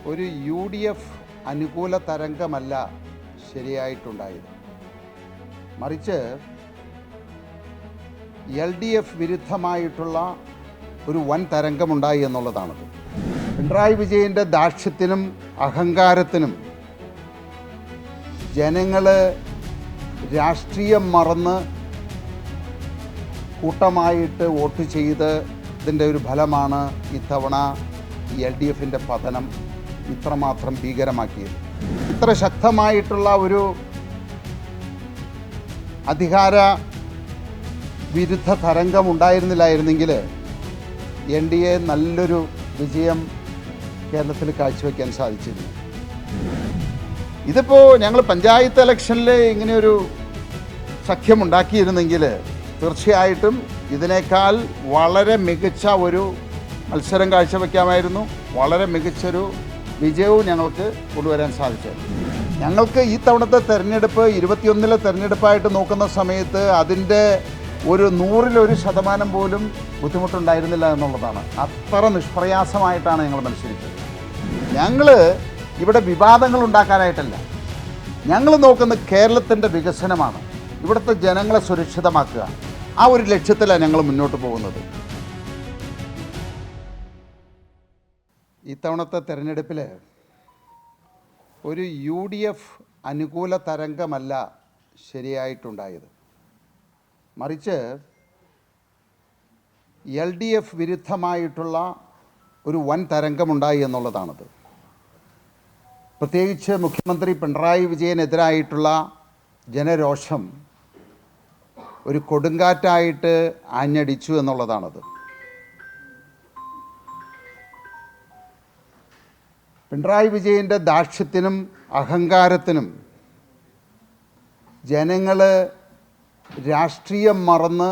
ഒരു UDF അനുകൂല തരംഗമല്ല ശരിയായിട്ടുണ്ടായത്. മറിച്ച് LDF വിരുദ്ധമായിട്ടുള്ള ഒരു വൻ തരംഗമുണ്ടായി എന്നുള്ളതാണത്. പിണറായി വിജയൻ്റെ ദാക്ഷ്യത്തിനും അഹങ്കാരത്തിനും ജനങ്ങൾ രാഷ്ട്രീയം മറന്ന് കൂട്ടമായിട്ട് വോട്ട് ചെയ്തതിൻ്റെ ഒരു ഫലമാണ് ഇത്തവണ LDFിൻ്റെ പതനം ഇത്രമാത്രം ഭീകരമാക്കിയത്. ഇത്ര ശക്തമായിട്ടുള്ള ഒരു അധികാര വിരുദ്ധ തരംഗം ഉണ്ടായിരുന്നില്ലായിരുന്നെങ്കിൽ NDA നല്ലൊരു വിജയം കേരളത്തിൽ കാഴ്ചവെക്കാൻ സാധിച്ചിരുന്നു. ഇതിപ്പോൾ ഞങ്ങൾ പഞ്ചായത്ത് ഇലക്ഷനിൽ ഇങ്ങനെയൊരു സഖ്യമുണ്ടാക്കിയിരുന്നെങ്കിൽ തീർച്ചയായിട്ടും ഇതിനേക്കാൾ വളരെ മികച്ച ഒരു മത്സരം കാഴ്ചവെക്കാമായിരുന്നു. വളരെ മികച്ചൊരു വിജയവും ഞങ്ങൾക്ക് കൊണ്ടുവരാൻ സാധിച്ചു. ഞങ്ങൾക്ക് ഈ തവണത്തെ തെരഞ്ഞെടുപ്പ് 21-ലെ തെരഞ്ഞെടുപ്പായിട്ട് നോക്കുന്ന സമയത്ത് അതിൻ്റെ ഒരു 100% പോലും ബുദ്ധിമുട്ടുണ്ടായിരുന്നില്ല എന്നുള്ളതാണ്. അത്ര നിഷ്പ്രയാസമായിട്ടാണ് ഞങ്ങൾ മത്സരിച്ചത്. ഞങ്ങൾ ഇവിടെ വിവാദങ്ങൾ ഉണ്ടാക്കാനായിട്ടല്ല, ഞങ്ങൾ നോക്കുന്നത് കേരളത്തിൻ്റെ വികസനമാണ്, ഇവിടുത്തെ ജനങ്ങളെ സുരക്ഷിതമാക്കുക. ആ ഒരു ലക്ഷ്യത്തിലാണ് ഞങ്ങൾ മുന്നോട്ട് പോകുന്നത്. ഇത്തവണത്തെ തെരഞ്ഞെടുപ്പിൽ ഒരു UDF അനുകൂല തരംഗമല്ല ശരിയായിട്ടുണ്ടായത്. മറിച്ച് LDF വിരുദ്ധമായിട്ടുള്ള ഒരു വൻ തരംഗമുണ്ടായി എന്നുള്ളതാണത്. പ്രത്യേകിച്ച് മുഖ്യമന്ത്രി പിണറായി വിജയനെതിരായിട്ടുള്ള ജനരോഷം ഒരു കൊടുങ്കാറ്റായിട്ട് ആഞ്ഞടിച്ചു എന്നുള്ളതാണത്. പിണറായി വിജയൻ്റെ ദാക്ഷ്യത്തിനും അഹങ്കാരത്തിനും ജനങ്ങൾ രാഷ്ട്രീയം മറന്ന്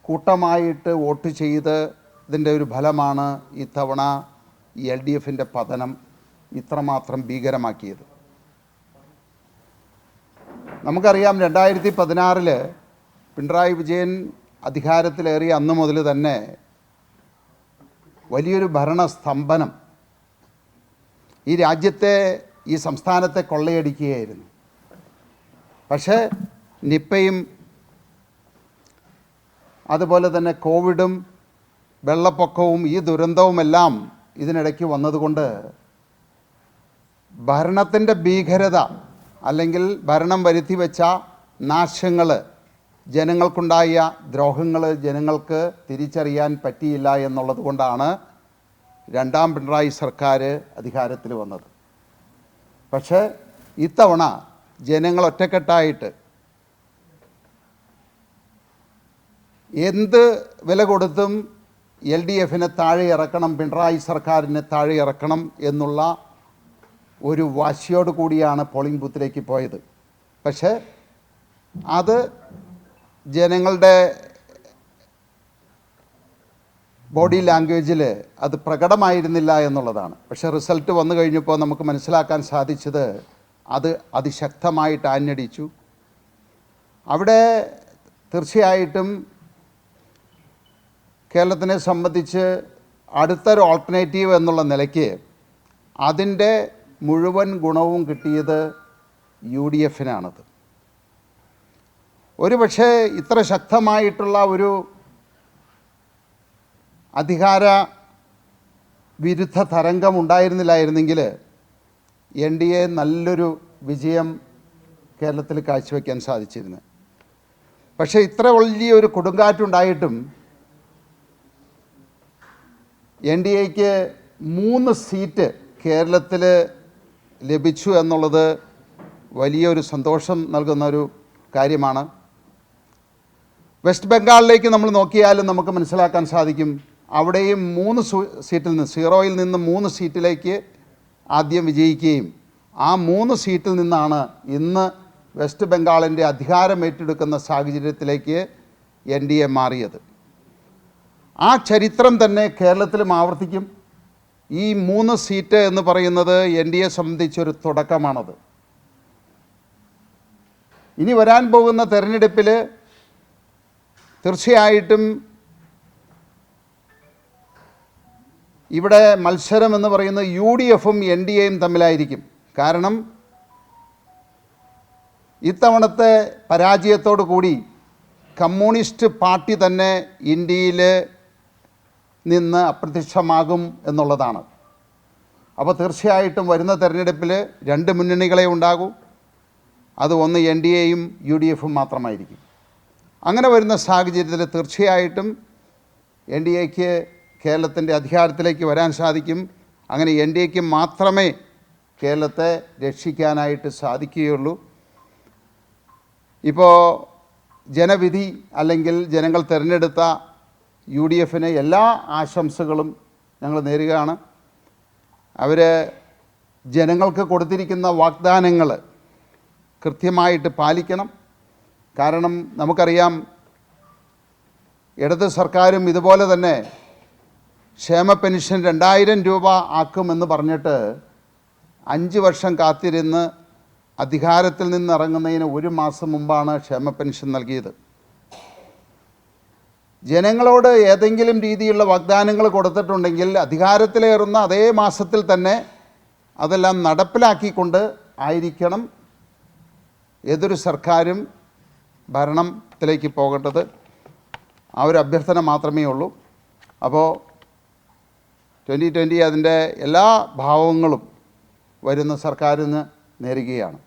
കൂട്ടമായിട്ട് വോട്ട് ചെയ്തതിൻ്റെ ഒരു ഫലമാണ് ഇത്തവണ LDFിൻ്റെ പതനം ഇത്രമാത്രം ഭീകരമാക്കിയത്. നമുക്കറിയാം, 2016 പിണറായി വിജയൻ അധികാരത്തിലേറിയ അന്ന് മുതൽ തന്നെ വലിയൊരു ഭരണസ്തംഭനം ഈ രാജ്യത്തെ, ഈ സംസ്ഥാനത്തെ കൊള്ളയടിക്കുകയായിരുന്നു. പക്ഷേ നിപ്പയും അതുപോലെ തന്നെ കോവിഡും വെള്ളപ്പൊക്കവും ഈ ദുരന്തവുമെല്ലാം ഇതിനിടയ്ക്ക് വന്നതുകൊണ്ട് ഭരണത്തിൻ്റെ ഭീകരത അല്ലെങ്കിൽ ഭരണം വരുത്തി വെച്ച നാശങ്ങൾ, ജനങ്ങൾക്കുണ്ടായ ദ്രോഹങ്ങൾ ജനങ്ങൾക്ക് തിരിച്ചറിയാൻ പറ്റിയില്ല എന്നുള്ളത് കൊണ്ടാണ് രണ്ടാം പിണറായി സർക്കാർ അധികാരത്തിൽ വന്നത്. പക്ഷേ ഇത്തവണ ജനങ്ങൾ ഒറ്റക്കെട്ടായിട്ട് എന്ത് വില കൊടുത്തും LDFിനെ താഴെ ഇറക്കണം, പിണറായി സർക്കാരിനെ താഴെ ഇറക്കണം എന്നുള്ള ഒരു വാശിയോട് കൂടിയാണ് പോളിംഗ് ബൂത്തിലേക്ക് പോയത്. പക്ഷേ അത് ജനങ്ങളുടെ ബോഡി ലാംഗ്വേജിൽ അത് പ്രകടമായിരുന്നില്ല എന്നുള്ളതാണ്. പക്ഷേ റിസൾട്ട് വന്നു കഴിഞ്ഞപ്പോൾ നമുക്ക് മനസ്സിലാക്കാൻ സാധിച്ചത് അത് അതിശക്തമായിട്ട് ആഞ്ഞടിച്ചു. അവിടെ തീർച്ചയായിട്ടും കേരളത്തിനെ സംബന്ധിച്ച് അടുത്തൊരു ഓൾട്ടർനേറ്റീവ് എന്നുള്ള നിലയ്ക്ക് അതിൻ്റെ മുഴുവൻ ഗുണവും കിട്ടിയത് UDFിനാണത്. ഒരു പക്ഷേ ഇത്ര ശക്തമായിട്ടുള്ള ഒരു അധികാര വിരുദ്ധ തരംഗം ഉണ്ടായിരുന്നില്ലായിരുന്നെങ്കിൽ NDA നല്ലൊരു വിജയം കേരളത്തിൽ കാഴ്ചവെക്കാൻ സാധിച്ചിരുന്നു. പക്ഷേ ഇത്ര വലിയൊരു കൊടുങ്കാറ്റുണ്ടായിട്ടും NDAക്ക് 3 സീറ്റ് കേരളത്തിൽ ലഭിച്ചു എന്നുള്ളത് വലിയൊരു സന്തോഷം നൽകുന്ന ഒരു കാര്യമാണ്. വെസ്റ്റ് ബംഗാളിലേക്ക് നമ്മൾ നോക്കിയാലും നമുക്ക് മനസ്സിലാക്കാൻ സാധിക്കും, അവിടെയും 3 സീറ്റിൽ നിന്ന് 0-ൽ നിന്ന് 3 സീറ്റിലേക്ക് ആദ്യം വിജയിക്കുകയും ആ 3 സീറ്റിൽ നിന്നാണ് ഇന്ന് വെസ്റ്റ് ബംഗാളിൻ്റെ അധികാരം ഏറ്റെടുക്കുന്ന സാഹചര്യത്തിലേക്ക് NDA മാറിയത്. ആ ചരിത്രം തന്നെ കേരളത്തിലും ആവർത്തിക്കും. ഈ 3 സീറ്റ് എന്ന് പറയുന്നത് NDA സംബന്ധിച്ചൊരു തുടക്കമാണത്. ഇനി വരാൻ പോകുന്ന തെരഞ്ഞെടുപ്പിൽ തീർച്ചയായിട്ടും ഇവിടെ മത്സരം എന്ന് പറയുന്നത് UDFും NDAയും തമ്മിലായിരിക്കും. കാരണം ഇത്തവണത്തെ പരാജയത്തോടു കൂടി കമ്മ്യൂണിസ്റ്റ് പാർട്ടി തന്നെ ഇന്ത്യയിൽ നിന്ന് അപ്രത്യക്ഷമാകും എന്നുള്ളതാണ്. അപ്പോൾ തീർച്ചയായിട്ടും വരുന്ന തെരഞ്ഞെടുപ്പിൽ 2 മുന്നണികളെ ഉണ്ടാകൂ. അത് ഒന്ന് NDAയും UDFും മാത്രമായിരിക്കും. അങ്ങനെ വരുന്ന സാഹചര്യത്തിൽ തീർച്ചയായിട്ടും NDAയ്ക്ക് കേരളത്തിൻ്റെ അധികാരത്തിലേക്ക് വരാൻ സാധിക്കും. അങ്ങനെ NDAയ്ക്ക് മാത്രമേ കേരളത്തെ രക്ഷിക്കാനായിട്ട് സാധിക്കുകയുള്ളൂ. ഇപ്പോൾ ജനവിധി അല്ലെങ്കിൽ ജനങ്ങൾ തിരഞ്ഞെടുത്ത UDFിന് എല്ലാ ആശംസകളും ഞങ്ങൾ നേരുകയാണ്. അവർ ജനങ്ങൾക്ക് കൊടുത്തിരിക്കുന്ന വാഗ്ദാനങ്ങൾ കൃത്യമായിട്ട് പാലിക്കണം. കാരണം നമുക്കറിയാം, ഇടത് സർക്കാരും ഇതുപോലെ തന്നെ ക്ഷേമ പെൻഷൻ 2000 രൂപ ആക്കുമെന്ന് പറഞ്ഞിട്ട് 5 വർഷം കാത്തിരുന്ന് അധികാരത്തിൽ നിന്ന് ഇറങ്ങുന്നതിന് 1 മാസം മുമ്പാണ് ക്ഷേമ പെൻഷൻ നൽകിയത്. ജനങ്ങളോട് ഏതെങ്കിലും രീതിയിലുള്ള വാഗ്ദാനങ്ങൾ കൊടുത്തിട്ടുണ്ടെങ്കിൽ അധികാരത്തിലേറുന്ന അതേ മാസത്തിൽ തന്നെ അതെല്ലാം നടപ്പിലാക്കിക്കൊണ്ട് ആയിരിക്കണം ഏതൊരു സർക്കാരും ഭരണത്തിലേക്ക് പോകേണ്ടത്. ആ ഒരു അഭ്യർത്ഥന മാത്രമേ ഉള്ളൂ. അപ്പോൾ 2020 അതിൻ്റെ എല്ലാ ഭാവങ്ങളും വരുന്ന സർക്കാരിന് നേരുകയാണ്.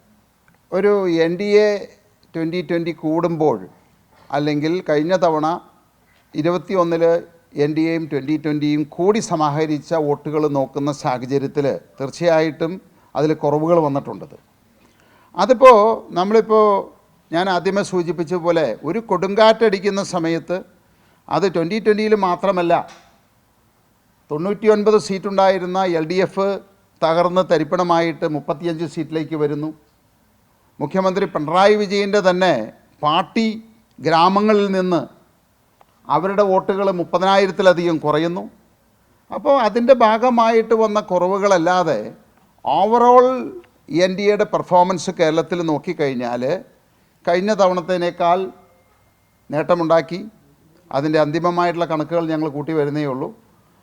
ഒരു NDA 2020 കൂടുമ്പോൾ അല്ലെങ്കിൽ കഴിഞ്ഞ തവണ 21 NDAയും 2020യും കൂടി സമാഹരിച്ച വോട്ടുകൾ നോക്കുന്ന സാഹചര്യത്തിൽ തീർച്ചയായിട്ടും അതിൽ കുറവുകൾ വന്നിട്ടുണ്ട്. അതിപ്പോൾ നമ്മളിപ്പോൾ ഞാൻ ആദ്യമേ സൂചിപ്പിച്ച പോലെ ഒരു കൊടുങ്കാറ്റടിക്കുന്ന സമയത്ത് അത് 2020യിൽ മാത്രമല്ല, 99 സീറ്റുണ്ടായിരുന്ന LDF തകർന്ന് തരിപ്പണമായിട്ട് 35 സീറ്റിലേക്ക് വരുന്നു. മുഖ്യമന്ത്രി പിണറായി വിജയൻ്റെ തന്നെ പാർട്ടി ഗ്രാമങ്ങളിൽ നിന്ന് അവരുടെ വോട്ടുകൾ 30,000-ലധികം കുറയുന്നു. അപ്പോൾ അതിൻ്റെ ഭാഗമായിട്ട് വന്ന കുറവുകളല്ലാതെ ഓവറോൾ NDAയുടെ പെർഫോമൻസ് കേരളത്തിൽ നോക്കിക്കഴിഞ്ഞാൽ കഴിഞ്ഞ തവണത്തേനേക്കാൾ നേട്ടമുണ്ടാക്കി. അതിൻ്റെ അന്തിമമായിട്ടുള്ള കണക്കുകൾ ഞങ്ങൾ കൂട്ടി വരുന്നേ ഉള്ളൂ.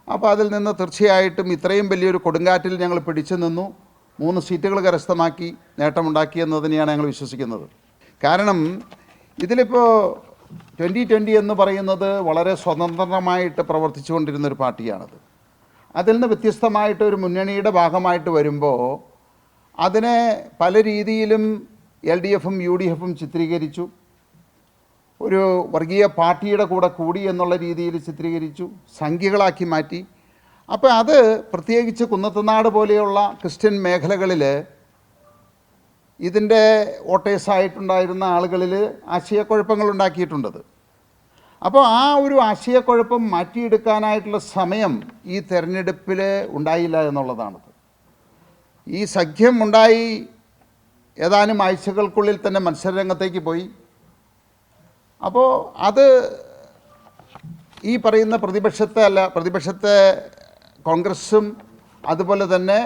അപ്പോൾ അതിൽ നിന്ന് തീർച്ചയായിട്ടും ഇത്രയും വലിയൊരു കൊടുങ്കാറ്റിൽ ഞങ്ങൾ പിടിച്ചു നിന്നു, 3 സീറ്റുകൾ കരസ്ഥമാക്കി നേട്ടമുണ്ടാക്കി എന്ന് തന്നെയാണ് ഞങ്ങൾ വിശ്വസിക്കുന്നത്. കാരണം ഇതിലിപ്പോൾ 2020 എന്ന് പറയുന്നത് വളരെ സ്വതന്ത്രമായിട്ട് പ്രവർത്തിച്ചുകൊണ്ടിരുന്നൊരു പാർട്ടിയാണത്. അതിൽ നിന്ന് വ്യത്യസ്തമായിട്ട് ഒരു മുന്നണിയുടെ ഭാഗമായിട്ട് വരുമ്പോൾ അതിനെ പല രീതിയിലും LDFും UDFും ചിത്രീകരിച്ചു. ഒരു വർഗീയ പാർട്ടിയുടെ കൂടെ കൂടി എന്നുള്ള രീതിയിൽ ചിത്രീകരിച്ചു, സംഖ്യകളാക്കി മാറ്റി. അപ്പോൾ അത് പ്രത്യേകിച്ച് കുന്നത്തുനാട് പോലെയുള്ള ക്രിസ്ത്യൻ മേഖലകളിൽ ഇതിൻ്റെ വോട്ടേഴ്സായിട്ടുണ്ടായിരുന്ന ആളുകളിൽ ആശയക്കുഴപ്പങ്ങൾ ഉണ്ടാക്കിയിട്ടുണ്ടത്. അപ്പോൾ ആ ഒരു ആശയക്കുഴപ്പം മാറ്റിയെടുക്കാനായിട്ടുള്ള സമയം ഈ തെരഞ്ഞെടുപ്പിൽ ഉണ്ടായില്ല എന്നുള്ളതാണത്. ഈ സഖ്യം ഉണ്ടായി ഏതാനും ആഴ്ചകൾക്കുള്ളിൽ തന്നെ മത്സരരംഗത്തേക്ക് പോയി. അപ്പോൾ അത് ഈ പറയുന്ന പ്രതിപക്ഷത്തെ കോൺഗ്രസും അതുപോലെ തന്നെ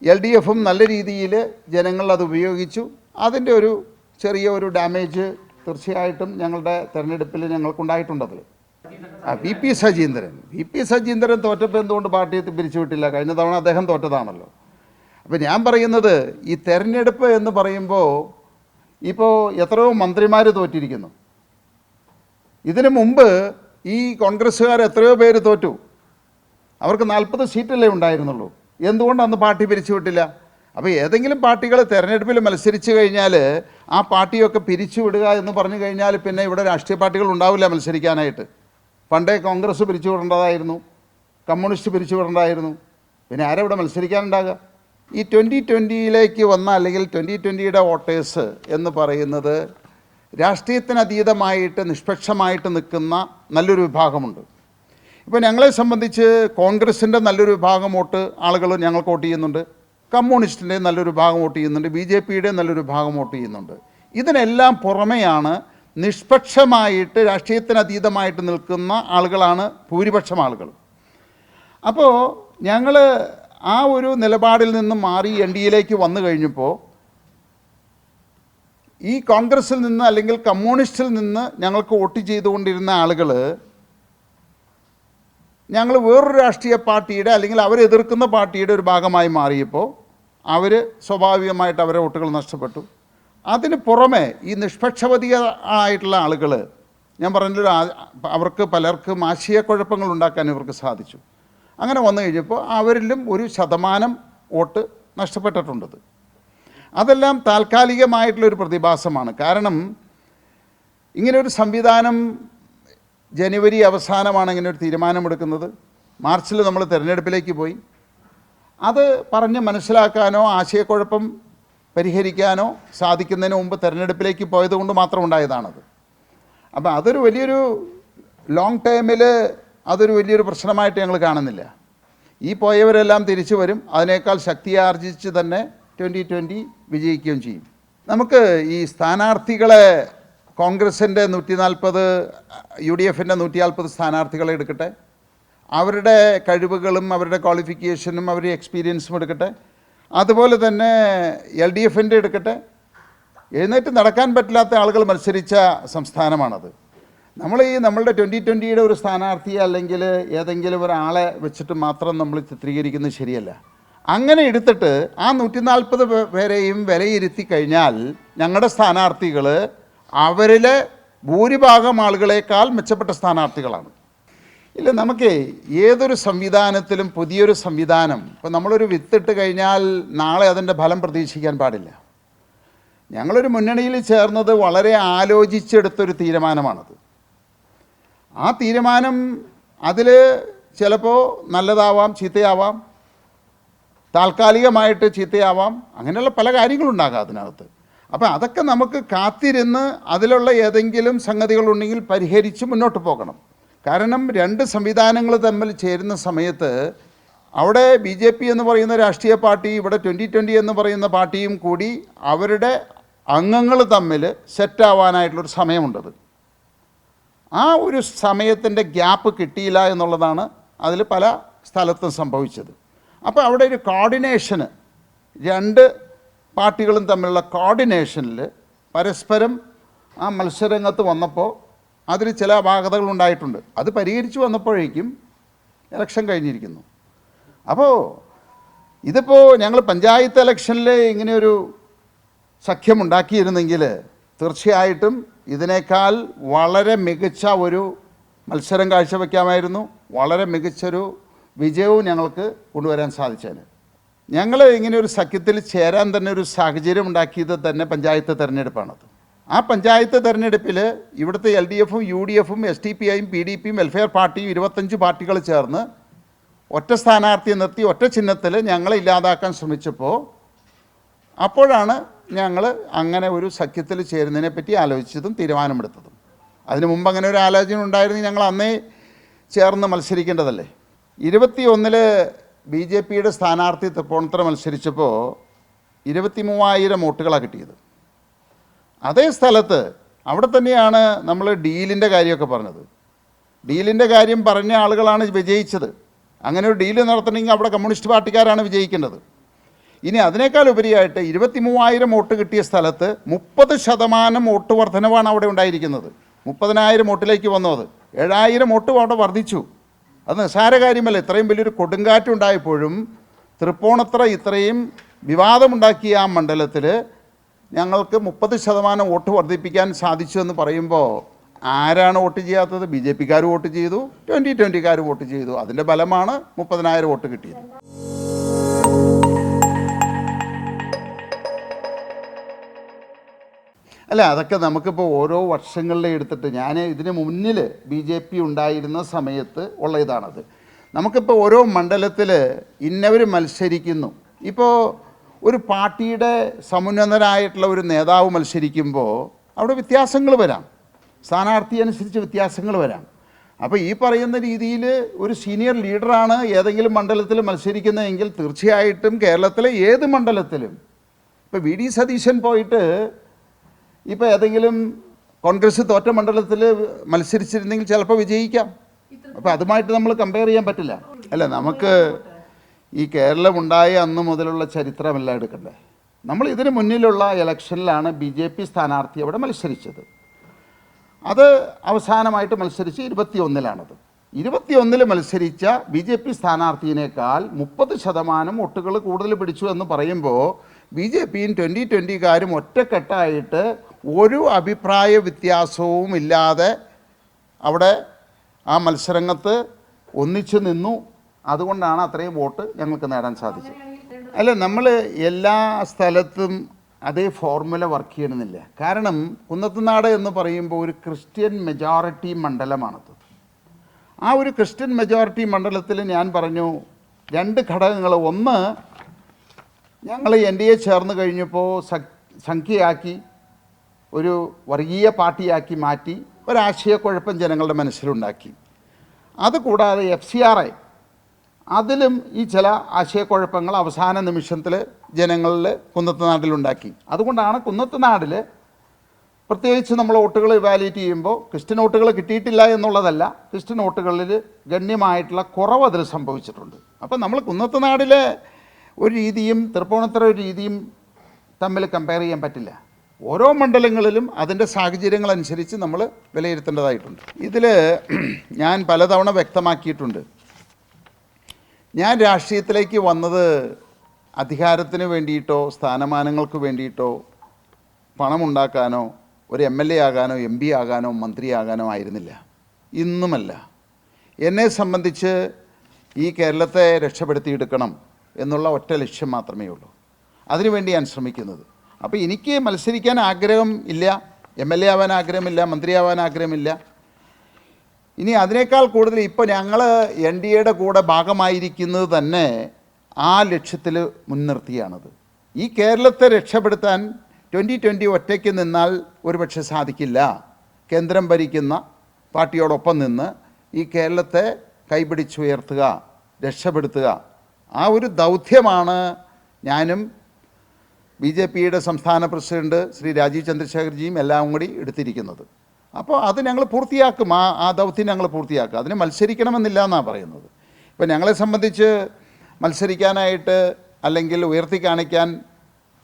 LDFും നല്ല രീതിയിൽ ജനങ്ങൾ അത് ഉപയോഗിച്ചു. അതിൻ്റെ ഒരു ചെറിയ ഒരു ഡാമേജ് തീർച്ചയായിട്ടും ഞങ്ങളുടെ തെരഞ്ഞെടുപ്പിൽ ഞങ്ങൾക്കുണ്ടായിട്ടുണ്ടത്. VP സജീന്ദ്രൻ തോറ്റപ്പോൾ എന്തുകൊണ്ട് പാർട്ടിയെ പിരിച്ചുവിട്ടില്ല? കഴിഞ്ഞ തവണ അദ്ദേഹം തോറ്റതാണല്ലോ. അപ്പോൾ ഞാൻ പറയുന്നത് ഈ തെരഞ്ഞെടുപ്പ് എന്ന് പറയുമ്പോൾ ഇപ്പോൾ എത്രയോ മന്ത്രിമാർ തോറ്റിരിക്കുന്നു. ഇതിനു മുമ്പ് ഈ കോൺഗ്രസ്സുകാർ എത്രയോ പേര് തോറ്റു. അവർക്ക് 40 സീറ്റല്ലേ ഉണ്ടായിരുന്നുള്ളൂ. എന്തുകൊണ്ട് അന്ന് പാർട്ടി പിരിച്ചുവിട്ടില്ല? അപ്പോൾ ഏതെങ്കിലും പാർട്ടികൾ തെരഞ്ഞെടുപ്പിൽ മത്സരിച്ച് കഴിഞ്ഞാൽ ആ പാർട്ടിയൊക്കെ പിരിച്ചുവിടുക എന്ന് പറഞ്ഞു കഴിഞ്ഞാൽ പിന്നെ ഇവിടെ രാഷ്ട്രീയ പാർട്ടികൾ ഉണ്ടാവില്ല മത്സരിക്കാനായിട്ട്. പണ്ടേ കോൺഗ്രസ് പിരിച്ചുവിടേണ്ടതായിരുന്നു, കമ്മ്യൂണിസ്റ്റ് പിരിച്ചുവിടേണ്ടതായിരുന്നു. പിന്നെ ആരാ ഇവിടെ മത്സരിക്കാനുണ്ടാകുക? ഈ 2020യിലേക്ക് വന്ന അല്ലെങ്കിൽ 2020യുടെ വോട്ടേഴ്സ് എന്ന് പറയുന്നത് രാഷ്ട്രീയത്തിനതീതമായിട്ട് നിഷ്പക്ഷമായിട്ട് നിൽക്കുന്ന നല്ലൊരു വിഭാഗമുണ്ട്. ഇപ്പോൾ ഞങ്ങളെ സംബന്ധിച്ച് കോൺഗ്രസിൻ്റെ നല്ലൊരു വിഭാഗം വോട്ട് ആളുകൾ ഞങ്ങൾക്ക് വോട്ട് ചെയ്യുന്നുണ്ട്, കമ്മ്യൂണിസ്റ്റിൻ്റെ നല്ലൊരു ഭാഗം വോട്ട് ചെയ്യുന്നുണ്ട്, BJPയുടെ നല്ലൊരു ഭാഗം വോട്ട് ചെയ്യുന്നുണ്ട്. ഇതിനെല്ലാം പുറമെയാണ് നിഷ്പക്ഷമായിട്ട് രാഷ്ട്രീയത്തിനതീതമായിട്ട് നിൽക്കുന്ന ആളുകളാണ് ഭൂരിപക്ഷം ആളുകൾ. അപ്പോൾ ഞങ്ങൾ ആ ഒരു നിലപാടിൽ നിന്ന് മാറി NDAയിലേക്ക് വന്നു കഴിഞ്ഞപ്പോൾ ഈ കോൺഗ്രസിൽ നിന്ന് അല്ലെങ്കിൽ കമ്മ്യൂണിസ്റ്റിൽ നിന്ന് ഞങ്ങൾക്ക് വോട്ട് ചെയ്തുകൊണ്ടിരുന്ന ആളുകൾ ഞങ്ങൾ വേറൊരു രാഷ്ട്രീയ പാർട്ടിയുടെ അല്ലെങ്കിൽ അവരെതിർക്കുന്ന പാർട്ടിയുടെ ഒരു ഭാഗമായി മാറിയപ്പോൾ അവർ സ്വാഭാവികമായിട്ട് അവരുടെ വോട്ടുകൾ നഷ്ടപ്പെട്ടു. അതിന് പുറമെ ഈ നിഷ്പക്ഷപാതികളായിട്ടുള്ള ആളുകൾ, ഞാൻ പറഞ്ഞൊരു അവർക്ക് പലർക്കും ആശയക്കുഴപ്പങ്ങൾ ഉണ്ടാക്കാൻ ഇവർക്ക് സാധിച്ചു. അങ്ങനെ വന്നു കഴിഞ്ഞപ്പോൾ അവരിലും ഒരു ശതമാനം വോട്ട് നഷ്ടപ്പെട്ടിട്ടുണ്ടത്. അതെല്ലാം താൽക്കാലികമായിട്ടുള്ളൊരു പ്രതിഭാസമാണ്. കാരണം ഇങ്ങനെയൊരു സംവിധാനം ജനുവരി അവസാനമാണ് ഇങ്ങനെ ഒരു തീരുമാനമെടുക്കുന്നത്. മാർച്ചിൽ നമ്മൾ തിരഞ്ഞെടുപ്പിലേക്ക് പോയി. അത് പറഞ്ഞ് മനസ്സിലാക്കാനോ ആശയക്കുഴപ്പം പരിഹരിക്കാനോ സാധിക്കുന്നതിന് മുമ്പ് തിരഞ്ഞെടുപ്പിലേക്ക് പോയത് കൊണ്ട് മാത്രം ഉണ്ടായതാണത്. അപ്പോൾ അതൊരു വലിയൊരു ലോങ് ടൈമിൽ അതൊരു വലിയൊരു പ്രശ്നമായിട്ട് ഞങ്ങൾ കാണുന്നില്ല. ഈ പോയവരെല്ലാം തിരിച്ചു വരും, അതിനേക്കാൾ ശക്തിയാർജിച്ച് തന്നെ 2020 വിജയിക്കുകയും ചെയ്യും. നമുക്ക് ഈ സ്ഥാനാർത്ഥികളെ കോൺഗ്രസിൻ്റെ 140, UDFൻ്റെ 140 സ്ഥാനാർത്ഥികളെ എടുക്കട്ടെ, അവരുടെ കഴിവുകളും അവരുടെ ക്വാളിഫിക്കേഷനും അവരുടെ എക്സ്പീരിയൻസും എടുക്കട്ടെ, അതുപോലെ തന്നെ LDFൻ്റെ എടുക്കട്ടെ. എഴുന്നേറ്റ് നടക്കാൻ പറ്റില്ലാത്ത ആളുകൾ മത്സരിച്ച സംസ്ഥാനമാണത്. നമ്മളുടെ 2020യുടെ ഒരു സ്ഥാനാർത്ഥിയെ അല്ലെങ്കിൽ ഏതെങ്കിലും ഒരാളെ വെച്ചിട്ട് മാത്രം നമ്മൾ ചിത്രീകരിക്കുന്നത് ശരിയല്ല. അങ്ങനെ എടുത്തിട്ട് ആ 140 പേരെയും വിലയിരുത്തി കഴിഞ്ഞാൽ ഞങ്ങളുടെ സ്ഥാനാർത്ഥികൾ അവരിലെ ഭൂരിഭാഗം ആളുകളേക്കാൾ മെച്ചപ്പെട്ട സ്ഥാനാർത്ഥികളാണ്. ഇല്ല, നമുക്ക് ഏതൊരു സംവിധാനത്തിലും പുതിയൊരു സംവിധാനം, ഇപ്പോൾ നമ്മളൊരു വിത്തിട്ട് കഴിഞ്ഞാൽ നാളെ അതിൻ്റെ ഫലം പ്രതീക്ഷിക്കാൻ പാടില്ല. ഞങ്ങളൊരു മുന്നണിയിൽ ചേർന്നത് വളരെ ആലോചിച്ചെടുത്തൊരു തീരുമാനമാണത്. ആ തീരുമാനം അതിൽ ചിലപ്പോൾ നല്ലതാവാം, ചീത്തയാവാം, താൽക്കാലികമായിട്ട് ചീത്തയാവാം, അങ്ങനെയുള്ള പല കാര്യങ്ങളുണ്ടാകാം അതിനകത്ത്. അപ്പോൾ അതൊക്കെ നമുക്ക് കാത്തിരുന്ന് അതിലുള്ള ഏതെങ്കിലും സംഗതികളുണ്ടെങ്കിൽ പരിഹരിച്ച് മുന്നോട്ട് പോകണം. കാരണം രണ്ട് സംവിധാനങ്ങൾ തമ്മിൽ ചേരുന്ന സമയത്ത് അവിടെ BJP എന്ന് പറയുന്ന രാഷ്ട്രീയ പാർട്ടി, ഇവിടെ 2020 എന്ന് പറയുന്ന പാർട്ടിയും കൂടി അവരുടെ അംഗങ്ങൾ തമ്മിൽ സെറ്റാവാനായിട്ടുള്ളൊരു സമയമുണ്ടത്. ആ ഒരു സമയത്തിൻ്റെ ഗ്യാപ്പ് കിട്ടിയില്ല എന്നുള്ളതാണ് അതിൽ പല സ്ഥലത്തും സംഭവിച്ചത്. അപ്പോൾ അവിടെ ഒരു കോർഡിനേഷന്, രണ്ട് പാർട്ടികളും തമ്മിലുള്ള കോർഡിനേഷനിൽ പരസ്പരം ആ മത്സരരംഗത്ത് വന്നപ്പോൾ അതിൽ ചില അപാകതകളുണ്ടായിട്ടുണ്ട്. അത് പരിഹരിച്ചു വന്നപ്പോഴേക്കും ഇലക്ഷൻ കഴിഞ്ഞിരിക്കുന്നു. അപ്പോൾ ഇതിപ്പോൾ ഞങ്ങൾ പഞ്ചായത്ത് ഇലക്ഷനിൽ ഇങ്ങനെയൊരു സഖ്യമുണ്ടാക്കിയിരുന്നെങ്കിൽ തീർച്ചയായിട്ടും ഇതിനേക്കാൾ വളരെ മികച്ച ഒരു മത്സരം കാഴ്ചവെക്കാമായിരുന്നു. വളരെ മികച്ചൊരു വിജയവും ഞങ്ങൾക്ക് കൊണ്ടുവരാൻ സാധിച്ചേനെ. ഞങ്ങൾ ഇങ്ങനെ ഒരു സഖ്യത്തിൽ ചേരാൻ തന്നെ ഒരു സാഹചര്യം ഉണ്ടാക്കിയത് തന്നെ പഞ്ചായത്ത് തെരഞ്ഞെടുപ്പാണത്. ആ പഞ്ചായത്ത് തെരഞ്ഞെടുപ്പിൽ ഇവിടുത്തെ LDFും UDFും SDPIയും PDPയും വെൽഫെയർ പാർട്ടിയും 25 പാർട്ടികൾ ചേർന്ന് ഒറ്റ സ്ഥാനാർത്ഥിയെ നിർത്തി ഒറ്റ ചിഹ്നത്തിൽ ഞങ്ങളെ ഇല്ലാതാക്കാൻ ശ്രമിച്ചപ്പോൾ അപ്പോഴാണ് ഞങ്ങൾ അങ്ങനെ ഒരു സഖ്യത്തിൽ ചേരുന്നതിനെ പറ്റി ആലോചിച്ചതും തീരുമാനമെടുത്തതും. അതിനു മുമ്പ് അങ്ങനെ ഒരു ആലോചന ഉണ്ടായിരുന്നെങ്കിൽ ഞങ്ങൾ അന്നേ ചേർന്ന് മത്സരിക്കേണ്ടതല്ലേ. 21 BJPയുടെ സ്ഥാനാർത്ഥി തൃപ്പൂണിത്തുറ മത്സരിച്ചപ്പോൾ 23,000 വോട്ടുകളാണ് കിട്ടിയത്. അതേ സ്ഥലത്ത് അവിടെ തന്നെയാണ് നമ്മൾ ഡീലിൻ്റെ കാര്യമൊക്കെ പറഞ്ഞത്. ഡീലിൻ്റെ കാര്യം പറഞ്ഞ ആളുകളാണ് വിജയിച്ചത്. അങ്ങനെ ഒരു ഡീല് നടത്തണമെങ്കിൽ അവിടെ കമ്മ്യൂണിസ്റ്റ് പാർട്ടിക്കാരാണ് വിജയിക്കേണ്ടത്. ഇനി അതിനേക്കാൾ ഉപരിയായിട്ട് 23,000 വോട്ട് കിട്ടിയ സ്ഥലത്ത് 30% വോട്ട് വർധനവാണ് അവിടെ ഉണ്ടായിരിക്കുന്നത്. 30,000 വോട്ടിലേക്ക് വന്നു. അത് 7,000 വോട്ട് അവിടെ വർദ്ധിച്ചു. അത് നിസ്സാര കാര്യമല്ല. ഇത്രയും വലിയൊരു കൊടുങ്കാറ്റുണ്ടായപ്പോഴും തൃപ്പൂണിത്തുറ ഇത്രയും വിവാദമുണ്ടാക്കിയ ആ മണ്ഡലത്തിൽ ഞങ്ങൾക്ക് 30% വോട്ട് വർദ്ധിപ്പിക്കാൻ സാധിച്ചു എന്ന് പറയുമ്പോൾ ആരാണ് വോട്ട് ചെയ്യാത്തത്? BJPക്കാർ വോട്ട് ചെയ്തു, 2020കാർ വോട്ട് ചെയ്തു. അതിൻ്റെ ഫലമാണ് 30,000 വോട്ട് കിട്ടിയത്. അല്ല, അതൊക്കെ നമുക്കിപ്പോൾ ഓരോ വർഷങ്ങളിലെ എടുത്തിട്ട്, ഞാൻ ഇതിന് മുന്നിൽ BJP ഉണ്ടായിരുന്ന സമയത്ത് ഉള്ള ഇതാണത്. നമുക്കിപ്പോൾ ഓരോ മണ്ഡലത്തിൽ ഇന്നവർ മത്സരിക്കുന്നു. ഇപ്പോൾ ഒരു പാർട്ടിയുടെ സമുന്നതനായിട്ടുള്ള ഒരു നേതാവ് മത്സരിക്കുമ്പോൾ അവിടെ വ്യത്യാസങ്ങൾ വരാം, സ്ഥാനാർത്ഥി അനുസരിച്ച് വ്യത്യാസങ്ങൾ വരാം. അപ്പോൾ ഈ പറയുന്ന രീതിയിൽ ഒരു സീനിയർ ലീഡറാണ് ഏതെങ്കിലും മണ്ഡലത്തിൽ മത്സരിക്കുന്നതെങ്കിൽ തീർച്ചയായിട്ടും കേരളത്തിലെ ഏത് മണ്ഡലത്തിലും, ഇപ്പോൾ VD സതീശൻ പോയിട്ട് ഇപ്പോൾ ഏതെങ്കിലും കോൺഗ്രസ് തോറ്റ മണ്ഡലത്തിൽ മത്സരിച്ചിരുന്നെങ്കിൽ ചിലപ്പോൾ വിജയിക്കാം. അപ്പോൾ അതുമായിട്ട് നമ്മൾ കമ്പയർ ചെയ്യാൻ പറ്റില്ല. അല്ല, നമുക്ക് ഈ കേരളമുണ്ടായ അന്ന് മുതലുള്ള ചരിത്രമെല്ലാം എടുക്കണ്ടേ. നമ്മൾ ഇതിന് മുന്നിലുള്ള ഇലക്ഷനിലാണ് BJP സ്ഥാനാർത്ഥി അവിടെ മത്സരിച്ചത്. അത് അവസാനമായിട്ട് മത്സരിച്ച് 21-ലാണത്. 21 മത്സരിച്ച BJP സ്ഥാനാർത്ഥിയേക്കാൾ 30% വോട്ടുകൾ കൂടുതൽ പിടിച്ചു എന്ന് പറയുമ്പോൾ BJPയും 2020കാരും ഒറ്റക്കെട്ടായിട്ട് ഒരു അഭിപ്രായ വ്യത്യാസവും ഇല്ലാതെ അവിടെ ആ മത്സരങ്ങത്ത് ഒന്നിച്ചു നിന്നു. അതുകൊണ്ടാണ് അത്രയും വോട്ട് ഞങ്ങൾക്ക് നേടാൻ സാധിച്ചത്. അല്ല, നമ്മൾ എല്ലാ സ്ഥലത്തും അതേ ഫോർമുല വർക്ക് ചെയ്യണമെന്നില്ല. കാരണം കുന്നത്തുനാട് എന്ന് പറയുമ്പോൾ ഒരു ക്രിസ്ത്യൻ മെജോറിറ്റി മണ്ഡലമാണത്. ആ ഒരു ക്രിസ്ത്യൻ മെജോറിറ്റി മണ്ഡലത്തിൽ ഞാൻ പറഞ്ഞു 2 ഘടകങ്ങൾ. ഒന്ന്, ഞങ്ങൾ NDA ചേർന്ന് കഴിഞ്ഞപ്പോൾ സംഖ്യയാക്കി ഒരു വർഗീയ പാർട്ടിയാക്കി മാറ്റി ഒരാശയക്കുഴപ്പം ജനങ്ങളുടെ മനസ്സിലുണ്ടാക്കി. അതുകൂടാതെ FCRI അതിലും ഈ ചില ആശയക്കുഴപ്പങ്ങൾ അവസാന നിമിഷത്തിൽ ജനങ്ങളിൽ കുന്നത്തുനാട്ടിലുണ്ടാക്കി. അതുകൊണ്ടാണ് കുന്നത്തുനാടിൽ പ്രത്യേകിച്ച് നമ്മൾ വോട്ടുകൾ ഇവാലുവേറ്റ് ചെയ്യുമ്പോൾ ക്രിസ്ത്യൻ വോട്ടുകൾ കിട്ടിയിട്ടില്ല എന്നുള്ളതല്ല, ക്രിസ്ത്യൻ വോട്ടുകളിൽ ഗണ്യമായിട്ടുള്ള കുറവ് അതിൽ സംഭവിച്ചിട്ടുണ്ട്. അപ്പോൾ നമ്മൾ കുന്നത്തുനാടിലെ ഒരു രീതിയും തൃപ്പൂണിത്തുറ ഒരു രീതിയും തമ്മിൽ കമ്പയർ ചെയ്യാൻ പറ്റില്ല. ഓരോ മണ്ഡലങ്ങളിലും അതിൻ്റെ സാഹചര്യങ്ങളനുസരിച്ച് നമ്മൾ വിലയിരുത്തേണ്ടതായിട്ടുണ്ട്. ഇതിൽ ഞാൻ പലതവണ വ്യക്തമാക്കിയിട്ടുണ്ട്, ഞാൻ രാഷ്ട്രീയത്തിലേക്ക് വന്നത് അധികാരത്തിന് വേണ്ടിയിട്ടോ സ്ഥാനമാനങ്ങൾക്ക് വേണ്ടിയിട്ടോ പണമുണ്ടാക്കാനോ ഒരു MLA ആകാനോ MP ആകാനോ മന്ത്രിയാകാനോ ആയിരുന്നില്ല, ഇന്നുമല്ല. എന്നെ സംബന്ധിച്ച് ഈ കേരളത്തെ രക്ഷപ്പെടുത്തിയെടുക്കണം എന്നുള്ള ഒറ്റ ലക്ഷ്യം മാത്രമേ ഉള്ളൂ. അതിനുവേണ്ടി ഞാൻ ശ്രമിക്കുന്നത്. അപ്പോൾ എനിക്ക് മത്സരിക്കാൻ ആഗ്രഹം ഇല്ല, MLA ആവാൻ ആഗ്രഹമില്ല, മന്ത്രിയാവാൻ ആഗ്രഹമില്ല. ഇനി അതിനേക്കാൾ കൂടുതൽ ഇപ്പോൾ ഞങ്ങൾ NDAയുടെ കൂടെ ഭാഗമായിരിക്കുന്നത് തന്നെ ആ ലക്ഷ്യത്തിൽ മുൻനിർത്തിയാണത്. ഈ കേരളത്തെ രക്ഷപ്പെടുത്താൻ 2020 ഒറ്റയ്ക്ക് നിന്നാൽ ഒരുപക്ഷെ സാധിക്കില്ല. കേന്ദ്രം ഭരിക്കുന്ന പാർട്ടിയോടൊപ്പം നിന്ന് ഈ കേരളത്തെ കൈപിടിച്ചുയർത്തുക, രക്ഷപ്പെടുത്തുക, ആ ഒരു ദൗത്യമാണ് ഞാനും BJPയുടെ സംസ്ഥാന പ്രസിഡന്റ് ശ്രീ രാജീവ് ചന്ദ്രശേഖർജിയും എല്ലാം കൂടി എടുത്തിരിക്കുന്നത്. അപ്പോൾ അത് ഞങ്ങൾ പൂർത്തിയാക്കും, ആ ദൗത്യം ഞങ്ങൾ പൂർത്തിയാക്കും. അതിന് മത്സരിക്കണമെന്നില്ല എന്നാണ് പറയുന്നത്. ഇപ്പോൾ ഞങ്ങളെ സംബന്ധിച്ച് മത്സരിക്കാനായിട്ട് അല്ലെങ്കിൽ ഉയർത്തി കാണിക്കാൻ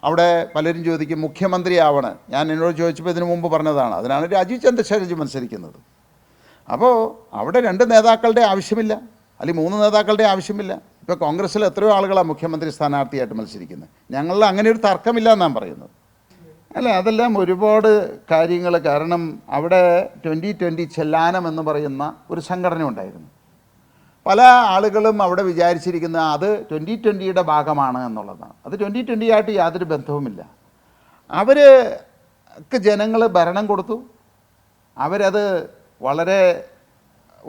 അവിടെ പലരും ചോദിക്കും മുഖ്യമന്ത്രി ആവണം. ഞാൻ എന്നോട് ചോദിച്ചപ്പോൾ ഇതിനു മുമ്പ് പറഞ്ഞതാണ്, അതിനാണ് രാജീവ് ചന്ദ്രശേഖർജി മത്സരിക്കുന്നത്. അപ്പോൾ അവിടെ 2 നേതാക്കളുടെ ആവശ്യമില്ല, അല്ലെങ്കിൽ 3 നേതാക്കളുടെ ആവശ്യമില്ല. ഇപ്പോൾ കോൺഗ്രസ്സിൽ എത്രയോ ആളുകളാണ് മുഖ്യമന്ത്രി സ്ഥാനാർത്ഥിയായിട്ട് മത്സരിക്കുന്നത്. ഞങ്ങളിൽ അങ്ങനെ ഒരു തർക്കമില്ല എന്നാണ് പറയുന്നത്. അല്ല, അതെല്ലാം ഒരുപാട് കാര്യങ്ങൾ. കാരണം അവിടെ 2020 ചെല്ലാനം എന്ന് പറയുന്ന ഒരു സംഘടന ഉണ്ടായിരുന്നു. പല ആളുകളും അവിടെ വിചാരിച്ചിരിക്കുന്നത് അത് 2020യുടെ ഭാഗമാണ് എന്നുള്ളതാണ്. അത് 2020 ആയിട്ട് യാതൊരു ബന്ധവുമില്ല. അവർക്ക് ജനങ്ങൾ ഭരണം കൊടുത്തു, അവരത് വളരെ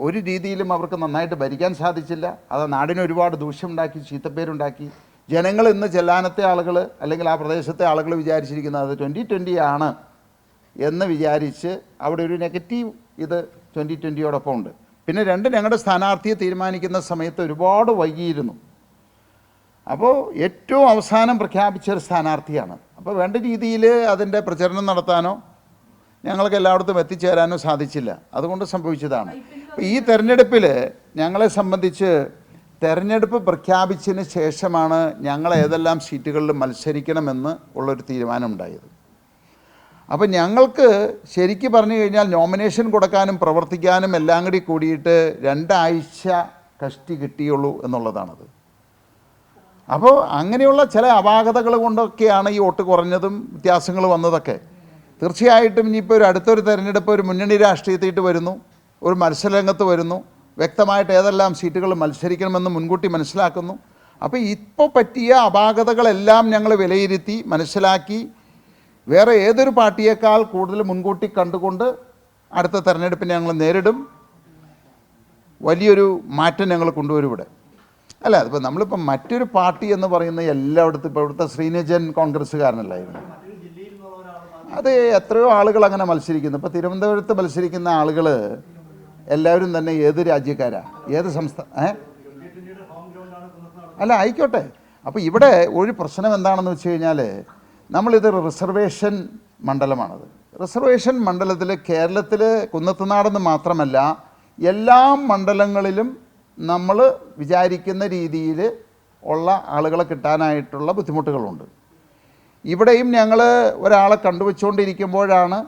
ഒരു രീതിയിലും അവർക്ക് നന്നായിട്ട് ഭരിക്കാൻ സാധിച്ചില്ല. അത് നാടിന് ഒരുപാട് ദൂഷ്യമുണ്ടാക്കി, ചീത്തപ്പേരുണ്ടാക്കി. ജനങ്ങൾ ഇന്ന് ചെല്ലാനത്തെ ആളുകൾ അല്ലെങ്കിൽ ആ പ്രദേശത്തെ ആളുകൾ വിചാരിച്ചിരിക്കുന്നത് അത് 2020 ആണ് എന്ന് വിചാരിച്ച് അവിടെ ഒരു നെഗറ്റീവ് ഇത് 2020യോടൊപ്പം ഉണ്ട്. പിന്നെ 2 ഞങ്ങളുടെ സ്ഥാനാർത്ഥിയെ തീരുമാനിക്കുന്ന സമയത്ത് ഒരുപാട് വൈകിയിരുന്നു. അപ്പോൾ ഏറ്റവും അവസാനം പ്രഖ്യാപിച്ചൊരു സ്ഥാനാർത്ഥിയാണ്. അപ്പോൾ വേണ്ട രീതിയിൽ അതിൻ്റെ പ്രചരണം നടത്താനോ ഞങ്ങൾക്ക് എല്ലായിടത്തും എത്തിച്ചേരാനോ സാധിച്ചില്ല. അതുകൊണ്ട് സംഭവിച്ചതാണ്. ഈ തെരഞ്ഞെടുപ്പിൽ ഞങ്ങളെ സംബന്ധിച്ച് തെരഞ്ഞെടുപ്പ് പ്രഖ്യാപിച്ചതിന് ശേഷമാണ് ഞങ്ങൾ ഏതെല്ലാം സീറ്റുകളിൽ മത്സരിക്കണമെന്ന് ഉള്ളൊരു തീരുമാനമുണ്ടായത്. അപ്പോൾ ഞങ്ങൾക്ക് ശരിക്കും പറഞ്ഞു കഴിഞ്ഞാൽ നോമിനേഷൻ കൊടുക്കാനും പ്രവർത്തിക്കാനും എല്ലാം കൂടി കൂടിയിട്ട് 2 ആഴ്ച കഷ്ടി കിട്ടിയുള്ളൂ എന്നുള്ളതാണത്. അപ്പോൾ അങ്ങനെയുള്ള ചില അപാകതകൾ കൊണ്ടൊക്കെയാണ് ഈ വോട്ട് കുറഞ്ഞതും വ്യത്യാസങ്ങൾ വന്നതൊക്കെ. തീർച്ചയായിട്ടും ഇനിയിപ്പോൾ അടുത്തൊരു തെരഞ്ഞെടുപ്പ് ഒരു മുന്നണി രാഷ്ട്രീയത്തിയിട്ട് വരുന്നു, ഒരു മത്സരരംഗത്ത് വരുന്നു, വ്യക്തമായിട്ട് ഏതെല്ലാം സീറ്റുകൾ മത്സരിക്കണമെന്ന് മുൻകൂട്ടി മനസ്സിലാക്കുന്നു. അപ്പോൾ ഇപ്പോൾ പറ്റിയ അപാകതകളെല്ലാം ഞങ്ങൾ വിലയിരുത്തി മനസ്സിലാക്കി വേറെ ഏതൊരു പാർട്ടിയേക്കാൾ കൂടുതൽ മുൻകൂട്ടി കണ്ടുകൊണ്ട് അടുത്ത തെരഞ്ഞെടുപ്പിനെ ഞങ്ങൾ നേരിടും. വലിയൊരു മാറ്റം ഞങ്ങൾ കൊണ്ടുവരും ഇവിടെ. അല്ല, അതിപ്പോൾ നമ്മളിപ്പോൾ മറ്റൊരു പാർട്ടി എന്ന് പറയുന്നത് എല്ലായിടത്തും ഇപ്പോൾ ഇവിടുത്തെ ശ്രീനിജൻ കോൺഗ്രസ്സുകാരനല്ലായിരുന്നു. അത് എത്രയോ ആളുകൾ അങ്ങനെ മത്സരിക്കുന്നു. ഇപ്പോൾ തിരുവനന്തപുരത്ത് മത്സരിക്കുന്ന ആളുകൾ എല്ലാവരും തന്നെ ഏത് രാജ്യക്കാരാണ്, ഏത് അല്ല ആയിക്കോട്ടെ. അപ്പോൾ ഇവിടെ ഒരു പ്രശ്നം എന്താണെന്ന് വെച്ച് കഴിഞ്ഞാൽ നമ്മളിത് റിസർവേഷൻ മണ്ഡലമാണത്. റിസർവേഷൻ മണ്ഡലത്തിൽ കേരളത്തിൽ കുന്നത്തുനാടെന്ന് മാത്രമല്ല എല്ലാ മണ്ഡലങ്ങളിലും നമ്മൾ വിചാരിക്കുന്ന രീതിയിൽ ഉള്ള ആളുകളെ കിട്ടാനായിട്ടുള്ള ബുദ്ധിമുട്ടുകളുണ്ട്. ഇവിടെയും ഞങ്ങൾ ഒരാളെ കണ്ടുവച്ചുകൊണ്ടിരിക്കുമ്പോഴാണ്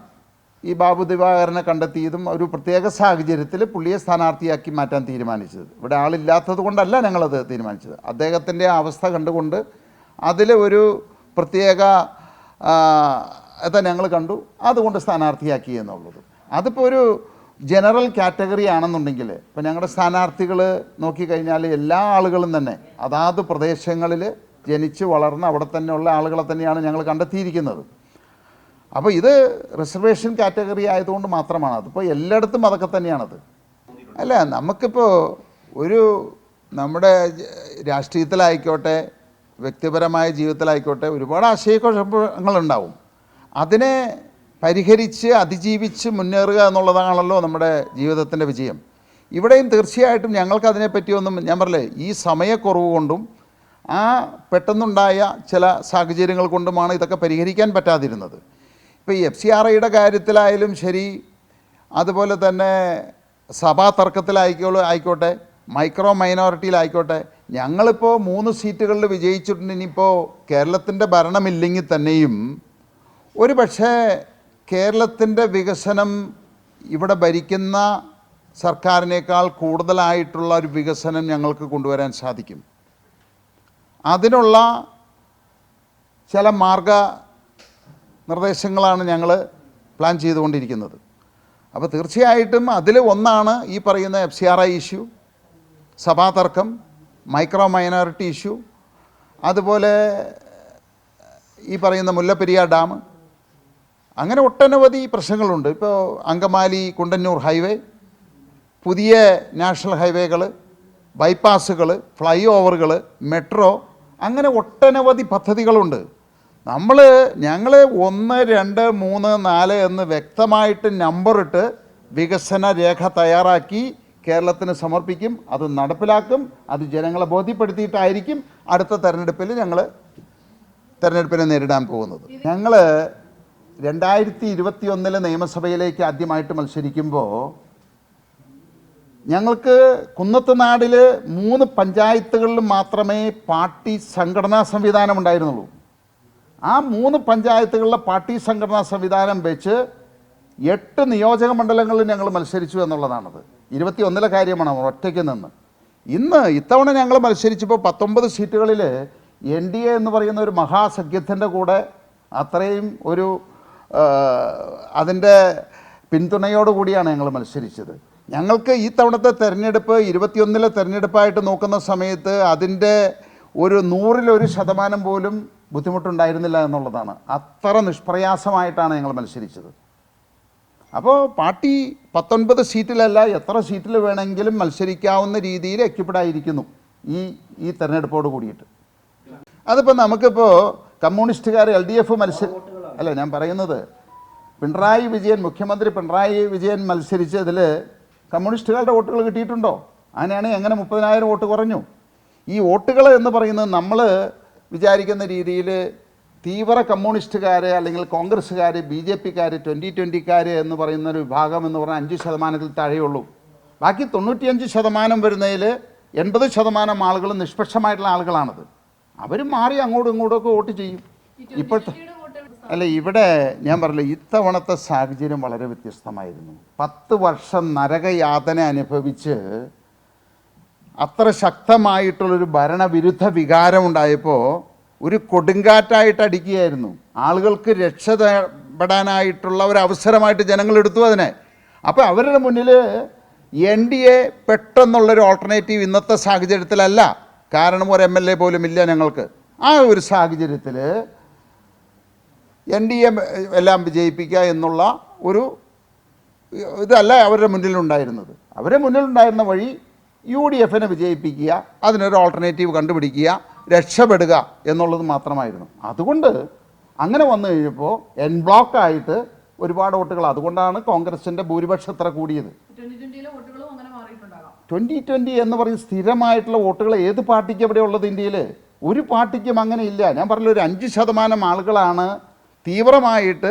ഈ ബാബു ദിവാകരനെ കണ്ടെത്തിയതും ഒരു പ്രത്യേക സാഹചര്യത്തിൽ പുള്ളിയെ സ്ഥാനാർത്ഥിയാക്കി മാറ്റാൻ തീരുമാനിച്ചത്. ഇവിടെ ആളില്ലാത്തത് കൊണ്ടല്ല ഞങ്ങളത് തീരുമാനിച്ചത്. അദ്ദേഹത്തിൻ്റെ അവസ്ഥ കണ്ടുകൊണ്ട് അതിൽ ഒരു പ്രത്യേക ഞങ്ങൾ കണ്ടു, അതുകൊണ്ട് സ്ഥാനാർത്ഥിയാക്കി എന്നുള്ളത്. അതിപ്പോൾ ഒരു ജനറൽ കാറ്റഗറി ആണെന്നുണ്ടെങ്കിൽ ഇപ്പോൾ ഞങ്ങളുടെ സ്ഥാനാർത്ഥികൾ നോക്കിക്കഴിഞ്ഞാൽ എല്ലാ ആളുകളും തന്നെ അതാത് പ്രദേശങ്ങളിൽ ജനിച്ച് വളർന്ന് അവിടെ തന്നെയുള്ള ആളുകളെ തന്നെയാണ് ഞങ്ങൾ കണ്ടെത്തിയിരിക്കുന്നത്. അപ്പോൾ ഇത് റിസർവേഷൻ കാറ്റഗറി ആയതുകൊണ്ട് മാത്രമാണ്. അതിപ്പോൾ എല്ലായിടത്തും അതൊക്കെ തന്നെയാണത്. അല്ല, നമുക്കിപ്പോൾ ഒരു നമ്മുടെ രാഷ്ട്രീയത്തിലായിക്കോട്ടെ വ്യക്തിപരമായ ജീവിതത്തിലായിക്കോട്ടെ ഒരുപാട് ആശയക്കുഴപ്പങ്ങളുണ്ടാവും. അതിനെ പരിഹരിച്ച് അതിജീവിച്ച് മുന്നേറുക എന്നുള്ളതാണല്ലോ നമ്മുടെ ജീവിതത്തിൻ്റെ വിജയം. ഇവിടെയും തീർച്ചയായിട്ടും ഞങ്ങൾക്ക് അതിനെപ്പറ്റിയൊന്നും, ഞാൻ പറഞ്ഞില്ലേ, ഈ സമയക്കുറവ് കൊണ്ടും ആ പെട്ടെന്നുണ്ടായ ചില സാഹചര്യങ്ങൾ കൊണ്ടുമാണ് ഇതൊക്കെ പരിഹരിക്കാൻ പറ്റാതിരുന്നത്. ഇപ്പോൾ ഈ FCRIയുടെ കാര്യത്തിലായാലും ശരി, അതുപോലെ തന്നെ സഭാ തർക്കത്തിലായിക്കോട്ടെ, മൈക്രോ മൈനോറിറ്റിയിലായിക്കോട്ടെ, ഞങ്ങളിപ്പോൾ 3 സീറ്റുകളിൽ വിജയിച്ചിട്ടുണ്ട്. ഇനിയിപ്പോൾ കേരളത്തിൻ്റെ ഭരണമില്ലെങ്കിൽ തന്നെയും ഒരു പക്ഷേ കേരളത്തിൻ്റെ വികസനം ഇവിടെ ഭരിക്കുന്ന സർക്കാരിനേക്കാൾ കൂടുതലായിട്ടുള്ള ഒരു വികസനം ഞങ്ങൾക്ക് കൊണ്ടുവരാൻ സാധിക്കും. അതിനുള്ള ചില നിർദ്ദേശങ്ങളാണ് ഞങ്ങൾ പ്ലാൻ ചെയ്തുകൊണ്ടിരിക്കുന്നത്. അപ്പോൾ തീർച്ചയായിട്ടും അതിൽ ഒന്നാണ് ഈ പറയുന്ന FCRI ഇഷ്യൂ, സഭാതർക്കം, മൈക്രോ മൈനോറിറ്റി ഇഷ്യൂ, അതുപോലെ ഈ പറയുന്ന മുല്ലപ്പെരിയാർ ഡാം, അങ്ങനെ ഒട്ടനവധി പ്രശ്നങ്ങളുണ്ട്. ഇപ്പോൾ അങ്കമാലി കുണ്ടന്നൂർ ഹൈവേ, പുതിയ നാഷണൽ ഹൈവേകൾ, ബൈപ്പാസുകൾ, ഫ്ലൈ ഓവറുകൾ, മെട്രോ, അങ്ങനെ ഒട്ടനവധി പദ്ധതികളുണ്ട്. ഞങ്ങൾ 1, 2, 3, 4 എന്ന് വ്യക്തമായിട്ട് നമ്പറിട്ട് വികസന രേഖ തയ്യാറാക്കി കേരളത്തിന് സമർപ്പിക്കും. അത് നടപ്പിലാക്കും. അത് ജനങ്ങളെ ബോധ്യപ്പെടുത്തിയിട്ടായിരിക്കും അടുത്ത തെരഞ്ഞെടുപ്പിനെ നേരിടാൻ പോകുന്നത്. ഞങ്ങൾ 2021 നിയമസഭയിലേക്ക് ആദ്യമായിട്ട് മത്സരിക്കുമ്പോൾ ഞങ്ങൾക്ക് കുന്നത്തുനാടിൽ 3 പഞ്ചായത്തുകളിൽ മാത്രമേ പാർട്ടി സംഘടനാ സംവിധാനം ഉണ്ടായിരുന്നുള്ളൂ. ആ 3 പഞ്ചായത്തുകളിലെ പാർട്ടി സംഘടനാ സംവിധാനം വെച്ച് 8 നിയോജക മണ്ഡലങ്ങളിൽ ഞങ്ങൾ മത്സരിച്ചു എന്നുള്ളതാണത്. 21 കാര്യമാണ് ഒറ്റയ്ക്ക് നിന്ന്. ഇത്തവണ ഞങ്ങൾ മത്സരിച്ചപ്പോൾ 19 സീറ്റുകളിൽ NDA എന്ന് പറയുന്ന ഒരു മഹാസഖ്യത്തിൻ്റെ കൂടെ അത്രയും ഒരു അതിൻ്റെ പിന്തുണയോടുകൂടിയാണ് ഞങ്ങൾ മത്സരിച്ചത്. ഞങ്ങൾക്ക് ഈ തവണത്തെ തെരഞ്ഞെടുപ്പ് 21 തെരഞ്ഞെടുപ്പായിട്ട് നോക്കുന്ന സമയത്ത് അതിൻ്റെ ഒരു 100% പോലും ബുദ്ധിമുട്ടുണ്ടായിരുന്നില്ല എന്നുള്ളതാണ്. അത്ര നിഷ്പ്രയാസമായിട്ടാണ് ഞങ്ങൾ മത്സരിച്ചത്. അപ്പോൾ പാർട്ടി 19 സീറ്റിലല്ല, എത്ര സീറ്റിൽ വേണമെങ്കിലും മത്സരിക്കാവുന്ന രീതിയിൽ എക്യുപ്ഡായിരിക്കുന്നു ഈ തെരഞ്ഞെടുപ്പോട് കൂടിയിട്ട്. അതിപ്പോൾ നമുക്കിപ്പോൾ കമ്മ്യൂണിസ്റ്റുകാർ LDF അല്ല, ഞാൻ പറയുന്നത് മുഖ്യമന്ത്രി പിണറായി വിജയൻ മത്സരിച്ചതിൽ കമ്മ്യൂണിസ്റ്റുകാരുടെ വോട്ടുകൾ കിട്ടിയിട്ടുണ്ടോ? അങ്ങനെയാണെങ്കിൽ എങ്ങനെ 30,000 വോട്ട് കുറഞ്ഞു? ഈ വോട്ടുകൾ എന്ന് പറയുന്നത് നമ്മൾ വിചാരിക്കുന്ന രീതിയിൽ തീവ്ര കമ്മ്യൂണിസ്റ്റുകാർ അല്ലെങ്കിൽ കോൺഗ്രസ്സുകാർ, BJPക്കാർ, 2020കാർ എന്ന് പറയുന്നൊരു വിഭാഗം എന്ന് പറഞ്ഞാൽ 5% താഴെയുള്ളൂ. ബാക്കി 95% വരുന്നതിൽ 80% ആളുകൾ നിഷ്പക്ഷമായിട്ടുള്ള ആളുകളാണത്. അവർ മാറി അങ്ങോട്ടും ഇങ്ങോട്ടുമൊക്കെ വോട്ട് ചെയ്യും. ഇപ്പോഴത്തെ ഇവിടെ ഞാൻ പറഞ്ഞില്ല, ഇത്തവണത്തെ സാഹചര്യം വളരെ വ്യത്യസ്തമായിരുന്നു. 10 വർഷം നരകയാതന അനുഭവിച്ച് അത്ര ശക്തമായിട്ടുള്ളൊരു ഭരണവിരുദ്ധ വികാരം ഉണ്ടായപ്പോൾ ഒരു കൊടുങ്കാറ്റായിട്ട് അടിക്കുകയായിരുന്നു. ആളുകൾക്ക് രക്ഷപ്പെടാനായിട്ടുള്ള ഒരു അവസരമായിട്ട് ജനങ്ങൾ എടുത്തു അതിനെ. അപ്പോൾ അവരുടെ മുന്നിൽ NDA പെട്ടെന്നുള്ളൊരു ഓൾട്ടർനേറ്റീവ് ഇന്നത്തെ സാഹചര്യത്തിലല്ല. കാരണം ഒരു MLA പോലും ഇല്ല ഞങ്ങൾക്ക്. ആ ഒരു സാഹചര്യത്തിൽ NDA എല്ലാം വിജയിപ്പിക്കുക എന്നുള്ള ഒരു ഇതല്ല അവരുടെ മുന്നിലുണ്ടായിരുന്നത്. അവരുടെ മുന്നിലുണ്ടായിരുന്ന വഴി UDFനെ വിജയിപ്പിക്കുക, അതിനൊരു ഓൾട്ടർനേറ്റീവ് കണ്ടുപിടിക്കുക, രക്ഷപ്പെടുക എന്നുള്ളത് മാത്രമായിരുന്നു. അതുകൊണ്ട് അങ്ങനെ വന്നു കഴിഞ്ഞപ്പോൾ എൻ ബ്ലോക്കായിട്ട് ഒരുപാട് വോട്ടുകൾ, അതുകൊണ്ടാണ് കോൺഗ്രസിൻ്റെ ഭൂരിപക്ഷം എത്ര കൂടിയത്. 2020 എന്ന് പറയുന്ന സ്ഥിരമായിട്ടുള്ള വോട്ടുകൾ ഏത് പാർട്ടിക്ക് എവിടെ ഉള്ളത് ഇന്ത്യയിൽ? ഒരു പാർട്ടിക്കും അങ്ങനെ ഇല്ല. ഞാൻ പറഞ്ഞ ഒരു 5% ആളുകളാണ് തീവ്രമായിട്ട്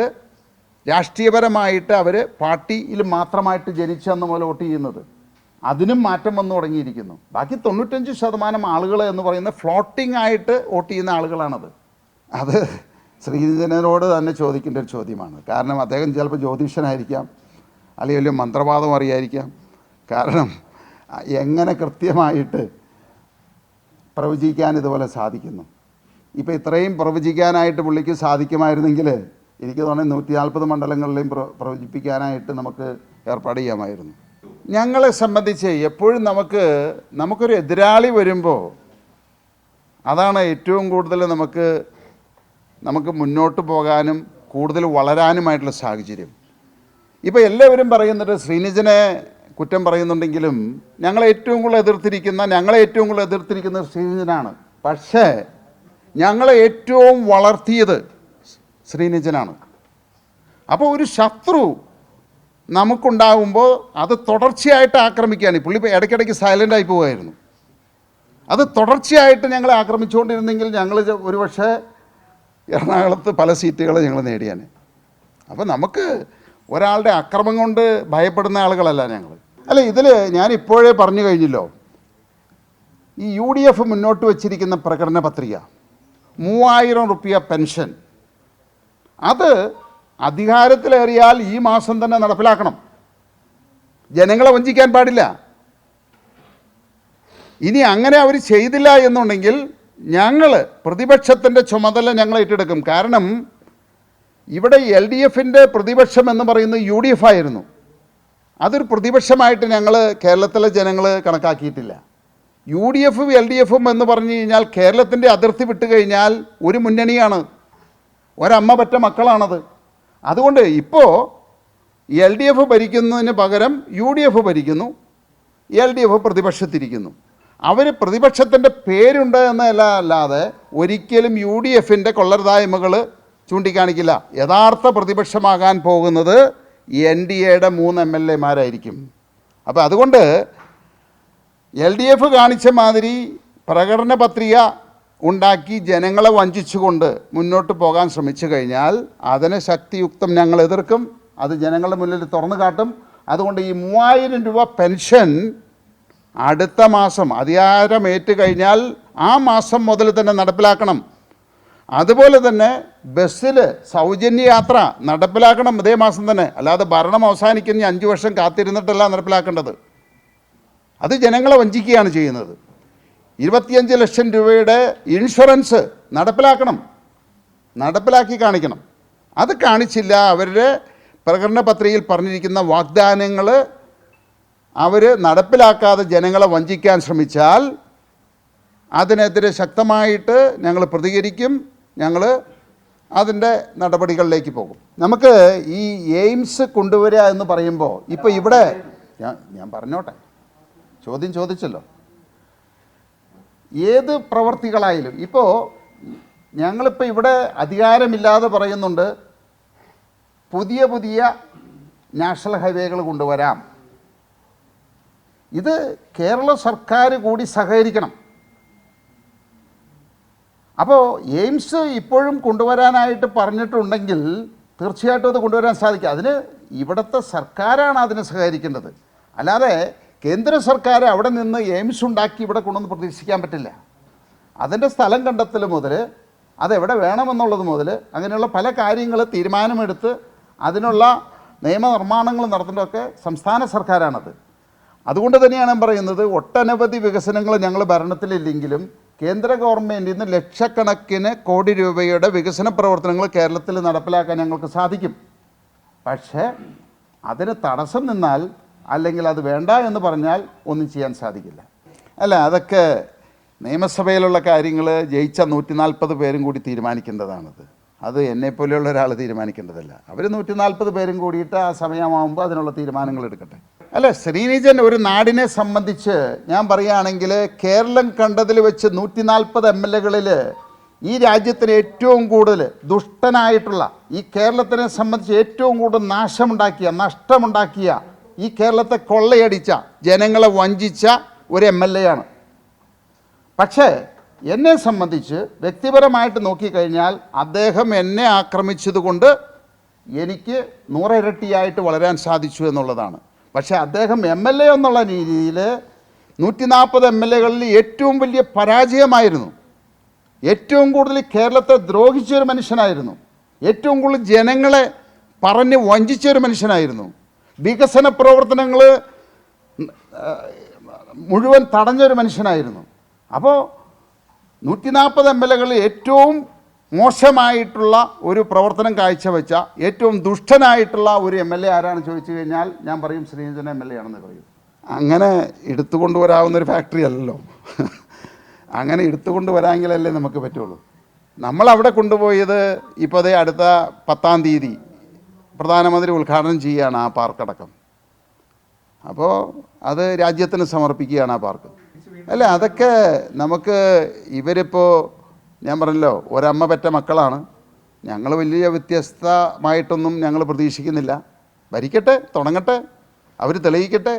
രാഷ്ട്രീയപരമായിട്ട് അവർ പാർട്ടിയിൽ മാത്രമായിട്ട് ജനിച്ചെന്ന് മുതൽ വോട്ട് ചെയ്യുന്നത്. അതിനും മാറ്റം വന്നു തുടങ്ങിയിരിക്കുന്നു. ബാക്കി 95% ആളുകൾ എന്ന് പറയുന്നത് ഫ്ലോട്ടിംഗ് ആയിട്ട് വോട്ട് ചെയ്യുന്ന ആളുകളാണത്. അത് ശ്രീനിധനോട് തന്നെ ചോദിക്കേണ്ട ഒരു ചോദ്യമാണ്. കാരണം അദ്ദേഹം ചിലപ്പോൾ ജ്യോതിഷനായിരിക്കാം, അല്ലെങ്കിൽ വലിയ മന്ത്രവാദം അറിയായിരിക്കാം. കാരണം എങ്ങനെ കൃത്യമായിട്ട് പ്രവചിക്കാൻ ഇതുപോലെ സാധിക്കുന്നു? ഇപ്പോൾ ഇത്രയും പ്രവചിക്കാനായിട്ട് പുള്ളിക്ക് സാധിക്കുമായിരുന്നെങ്കിൽ എനിക്ക് തോന്നുന്നത് 140 മണ്ഡലങ്ങളിലെയും പ്രവചിപ്പിക്കാനായിട്ട് നമുക്ക് ഏർപ്പാട് ചെയ്യാമായിരുന്നു. ഞങ്ങളെ സംബന്ധിച്ച് എപ്പോഴും നമുക്കൊരു എതിരാളി വരുമ്പോൾ അതാണ് ഏറ്റവും കൂടുതൽ നമുക്ക് മുന്നോട്ട് പോകാനും കൂടുതൽ വളരാനുമായിട്ടുള്ള സാഹചര്യം. ഇപ്പോൾ എല്ലാവരും പറയുന്നത് ശ്രീനിജനെ കുറ്റം പറയുന്നുണ്ടെങ്കിലും ഞങ്ങളെ ഏറ്റവും കൂടുതൽ എതിർത്തിരിക്കുന്നത് ശ്രീനിജനാണ്. പക്ഷേ ഞങ്ങളെ ഏറ്റവും വളർത്തിയത് ശ്രീനിജനാണ്. അപ്പോൾ ഒരു ശത്രു നമുക്കുണ്ടാകുമ്പോൾ അത് തുടർച്ചയായിട്ട് ആക്രമിക്കുകയാണ്. പുള്ളി ഇപ്പോൾ ഇടയ്ക്കിടയ്ക്ക് സൈലൻ്റായി പോവുമായിരുന്നു. അത് തുടർച്ചയായിട്ട് ഞങ്ങളെ ആക്രമിച്ചുകൊണ്ടിരുന്നെങ്കിൽ ഞങ്ങൾ ഒരുപക്ഷെ എറണാകുളത്ത് പല സീറ്റുകൾ ഞങ്ങൾ നേടിയാനെ. അപ്പോൾ നമുക്ക് ഒരാളുടെ അക്രമം കൊണ്ട് ഭയപ്പെടുന്ന ആളുകളല്ല ഞങ്ങൾ. അല്ല, ഇതിൽ ഞാൻ ഇപ്പോഴേ പറഞ്ഞു കഴിഞ്ഞല്ലോ, ഈ UDF മുന്നോട്ട് വച്ചിരിക്കുന്ന പ്രകടന പത്രിക 3000 റുപ്യ പെൻഷൻ, അത് അധികാരത്തിലേറിയാൽ ഈ മാസം തന്നെ നടപ്പിലാക്കണം. ജനങ്ങളെ വഞ്ചിക്കാൻ പാടില്ല. ഇനി അങ്ങനെ അവർ ചെയ്തില്ല എന്നുണ്ടെങ്കിൽ ഞങ്ങൾ പ്രതിപക്ഷത്തിൻ്റെ ചുമതല ഞങ്ങൾ ഏറ്റെടുക്കും. കാരണം ഇവിടെ LDFൻ്റെ പ്രതിപക്ഷം എന്ന് പറയുന്നത് UDF ആയിരുന്നു. അതൊരു പ്രതിപക്ഷമായിട്ട് ഞങ്ങൾ കേരളത്തിലെ ജനങ്ങൾ കണക്കാക്കിയിട്ടില്ല. UDFും LDFും എന്ന് പറഞ്ഞു കഴിഞ്ഞാൽ കേരളത്തിൻ്റെ അതിർത്തി വിട്ട് കഴിഞ്ഞാൽ ഒരു മുന്നണിയാണ്, ഒരമ്മ പറ്റ മക്കളാണത്. അതുകൊണ്ട് ഇപ്പോൾ LDF ഭരിക്കുന്നതിന് പകരം UDF ഭരിക്കുന്നു, LDF പ്രതിപക്ഷത്തിരിക്കുന്നു. അവർ പ്രതിപക്ഷത്തിൻ്റെ പേരുണ്ട് എന്നല്ലാതെ ഒരിക്കലും UDFൻ്റെ കൊള്ളരുതായ്മകൾ ചൂണ്ടിക്കാണിക്കില്ല. യഥാർത്ഥ പ്രതിപക്ഷമാകാൻ പോകുന്നത് NDAയുടെ 3 MLAമാരായിരിക്കും. അപ്പോൾ അതുകൊണ്ട് LDF കാണിച്ച മാതിരി പ്രകടന പത്രിക ഉണ്ടാക്കി ജനങ്ങളെ വഞ്ചിച്ചുകൊണ്ട് മുന്നോട്ട് പോകാൻ ശ്രമിച്ചു കഴിഞ്ഞാൽ അതിനെ ശക്തിയുക്തം ഞങ്ങൾ എതിർക്കും. അത് ജനങ്ങളുടെ മുന്നിൽ തുറന്നു കാട്ടും. അതുകൊണ്ട് ഈ 3000 രൂപ പെൻഷൻ അടുത്ത മാസം അധികാരമേറ്റ് കഴിഞ്ഞാൽ ആ മാസം മുതൽ തന്നെ നടപ്പിലാക്കണം. അതുപോലെ തന്നെ ബസ്സിൽ സൗജന്യ യാത്ര നടപ്പിലാക്കണം ഇതേ മാസം തന്നെ. അല്ലാതെ ഭരണം അവസാനിക്കുന്ന 5 വർഷം കാത്തിരുന്നിട്ടല്ല നടപ്പിലാക്കേണ്ടത്. അത് ജനങ്ങളെ വഞ്ചിക്കുകയാണ് ചെയ്യുന്നത്. 25 ലക്ഷം രൂപയുടെ ഇൻഷുറൻസ് നടപ്പിലാക്കി കാണിക്കണം. അത് കാണിച്ചില്ല. അവരുടെ പ്രകടന പത്രികയിൽ പറഞ്ഞിരിക്കുന്ന വാഗ്ദാനങ്ങൾ അവർ നടപ്പിലാക്കാതെ ജനങ്ങളെ വഞ്ചിക്കാൻ ശ്രമിച്ചാൽ അതിനെതിരെ ശക്തമായിട്ട് ഞങ്ങൾ പ്രതികരിക്കും. ഞങ്ങൾ അതിൻ്റെ നടപടികളിലേക്ക് പോകും. നമുക്ക് ഈ എയിംസ് കൊണ്ടുവരിക എന്ന് പറയുമ്പോൾ ഇപ്പോൾ ഇവിടെ ഞാൻ പറഞ്ഞോട്ടെ, ചോദ്യം ചോദിച്ചല്ലോ. ഏത് പ്രവർത്തികളായാലും ഇപ്പോൾ ഞങ്ങളിപ്പോൾ ഇവിടെ അധികാരമില്ലാതെ പറയുന്നുണ്ട് പുതിയ നാഷണൽ ഹൈവേകൾ കൊണ്ടുവരാം. ഇത് കേരള സർക്കാർ കൂടി സഹകരിക്കണം. അപ്പോൾ എയിംസ് ഇപ്പോഴും കൊണ്ടുവരാനായിട്ട് പറഞ്ഞിട്ടുണ്ടെങ്കിൽ തീർച്ചയായിട്ടും അത് കൊണ്ടുവരാൻ സാധിക്കും. അതിന് ഇവിടുത്തെ സർക്കാരാണ് അതിന് സഹകരിക്കേണ്ടത്. അല്ലാതെ കേന്ദ്ര സർക്കാർ അവിടെ നിന്ന് എയിംസ് ഉണ്ടാക്കി ഇവിടെ കൊണ്ടുവന്ന് പ്രതീക്ഷിക്കാൻ പറ്റില്ല. അതിൻ്റെ സ്ഥലം കണ്ടെത്തൽ മുതൽ അതെവിടെ വേണമെന്നുള്ളത് മുതൽ അങ്ങനെയുള്ള പല കാര്യങ്ങൾ തീരുമാനമെടുത്ത് അതിനുള്ള നിയമനിർമ്മാണങ്ങൾ നടത്തുന്നതൊക്കെ സംസ്ഥാന സർക്കാരാണത്. അതുകൊണ്ട് തന്നെയാണ് ഞാൻ പറയുന്നത്, ഒട്ടനവധി വികസനങ്ങൾ ഞങ്ങൾ ഭരണത്തിലില്ലെങ്കിലും കേന്ദ്ര ഗവൺമെൻറ്റിൽ നിന്ന് ലക്ഷക്കണക്കിന് കോടി രൂപയുടെ വികസന പ്രവർത്തനങ്ങൾ കേരളത്തിൽ നടപ്പിലാക്കാൻ ഞങ്ങൾക്ക് സാധിക്കും. പക്ഷേ അതിന് തടസ്സം നിന്നാൽ അല്ലെങ്കിൽ അത് വേണ്ട എന്ന് പറഞ്ഞാൽ ഒന്നും ചെയ്യാൻ സാധിക്കില്ല. അല്ല, അതൊക്കെ നിയമസഭയിലുള്ള കാര്യങ്ങൾ ജയിച്ച 140 പേരും കൂടി തീരുമാനിക്കേണ്ടതാണത്. അത് എന്നെപ്പോലെയുള്ള ഒരാൾ തീരുമാനിക്കേണ്ടതല്ല. അവർ 140 പേരും കൂടിയിട്ട് ആ സമയമാകുമ്പോൾ അതിനുള്ള തീരുമാനങ്ങൾ എടുക്കട്ടെ. അല്ല, ശ്രീനിജൻ ഒരു നാടിനെ സംബന്ധിച്ച് ഞാൻ പറയുകയാണെങ്കിൽ കേരളം കണ്ടതിൽ വെച്ച് 140 MLAകളിൽ ഈ രാജ്യത്തിന് ഏറ്റവും കൂടുതൽ ദുഷ്ടനായിട്ടുള്ള, ഈ കേരളത്തിനെ സംബന്ധിച്ച് ഏറ്റവും കൂടുതൽ നഷ്ടമുണ്ടാക്കിയ, ഈ കേരളത്തെ കൊള്ളയടിച്ച, ജനങ്ങളെ വഞ്ചിച്ച ഒരു MLA ആണ്. പക്ഷേ എന്നെ സംബന്ധിച്ച് വ്യക്തിപരമായിട്ട് നോക്കിക്കഴിഞ്ഞാൽ അദ്ദേഹം എന്നെ ആക്രമിച്ചതുകൊണ്ട് എനിക്ക് 100 ഇരട്ടിയായിട്ട് വളരാൻ സാധിച്ചു എന്നുള്ളതാണ്. പക്ഷേ അദ്ദേഹം MLA എന്നുള്ള രീതിയിൽ 140 MLAകളിൽ ഏറ്റവും വലിയ പരാജയമായിരുന്നു. ഏറ്റവും കൂടുതൽ കേരളത്തെ ദ്രോഹിച്ച ഒരു മനുഷ്യനായിരുന്നു. ഏറ്റവും കൂടുതൽ ജനങ്ങളെ പറഞ്ഞ് വഞ്ചിച്ച ഒരു മനുഷ്യനായിരുന്നു. വികസന പ്രവർത്തനങ്ങൾ മുഴുവൻ തടഞ്ഞൊരു മനുഷ്യനായിരുന്നു. അപ്പോൾ 140 MLAകളിൽ ഏറ്റവും മോശമായിട്ടുള്ള ഒരു പ്രവർത്തനം കാഴ്ചവെച്ച ഏറ്റവും ദുഷ്ടനായിട്ടുള്ള ഒരു MLA ആരാണ് ചോദിച്ചു കഴിഞ്ഞാൽ ഞാൻ പറയും ശ്രീരഞ്ജൻ MLA ആണെന്ന് പറയും. അങ്ങനെ എടുത്തുകൊണ്ടുവരാവുന്നൊരു ഫാക്ടറി അല്ലല്ലോ. അങ്ങനെ എടുത്തുകൊണ്ടുവരാമെങ്കിലല്ലേ നമുക്ക് പറ്റുള്ളൂ. നമ്മളവിടെ കൊണ്ടുപോയത് ഇപ്പോൾ അതേ അടുത്ത 10-ാം തീയതി പ്രധാനമന്ത്രി ഉദ്ഘാടനം ചെയ്യുകയാണ് ആ പാർക്കടക്കം. അപ്പോൾ അത് രാജ്യത്തിന് സമർപ്പിക്കുകയാണ് ആ പാർക്ക്. അല്ല, അതൊക്കെ നമുക്ക് ഇവരിപ്പോൾ ഞാൻ പറഞ്ഞല്ലോ ഒരമ്മ പെറ്റ മക്കളാണ്. ഞങ്ങൾ വലിയ വ്യത്യസ്തമായിട്ടൊന്നും ഞങ്ങൾ പ്രതീക്ഷിക്കുന്നില്ല. ഭരിക്കട്ടെ, തുടങ്ങട്ടെ, അവർ തെളിയിക്കട്ടെ.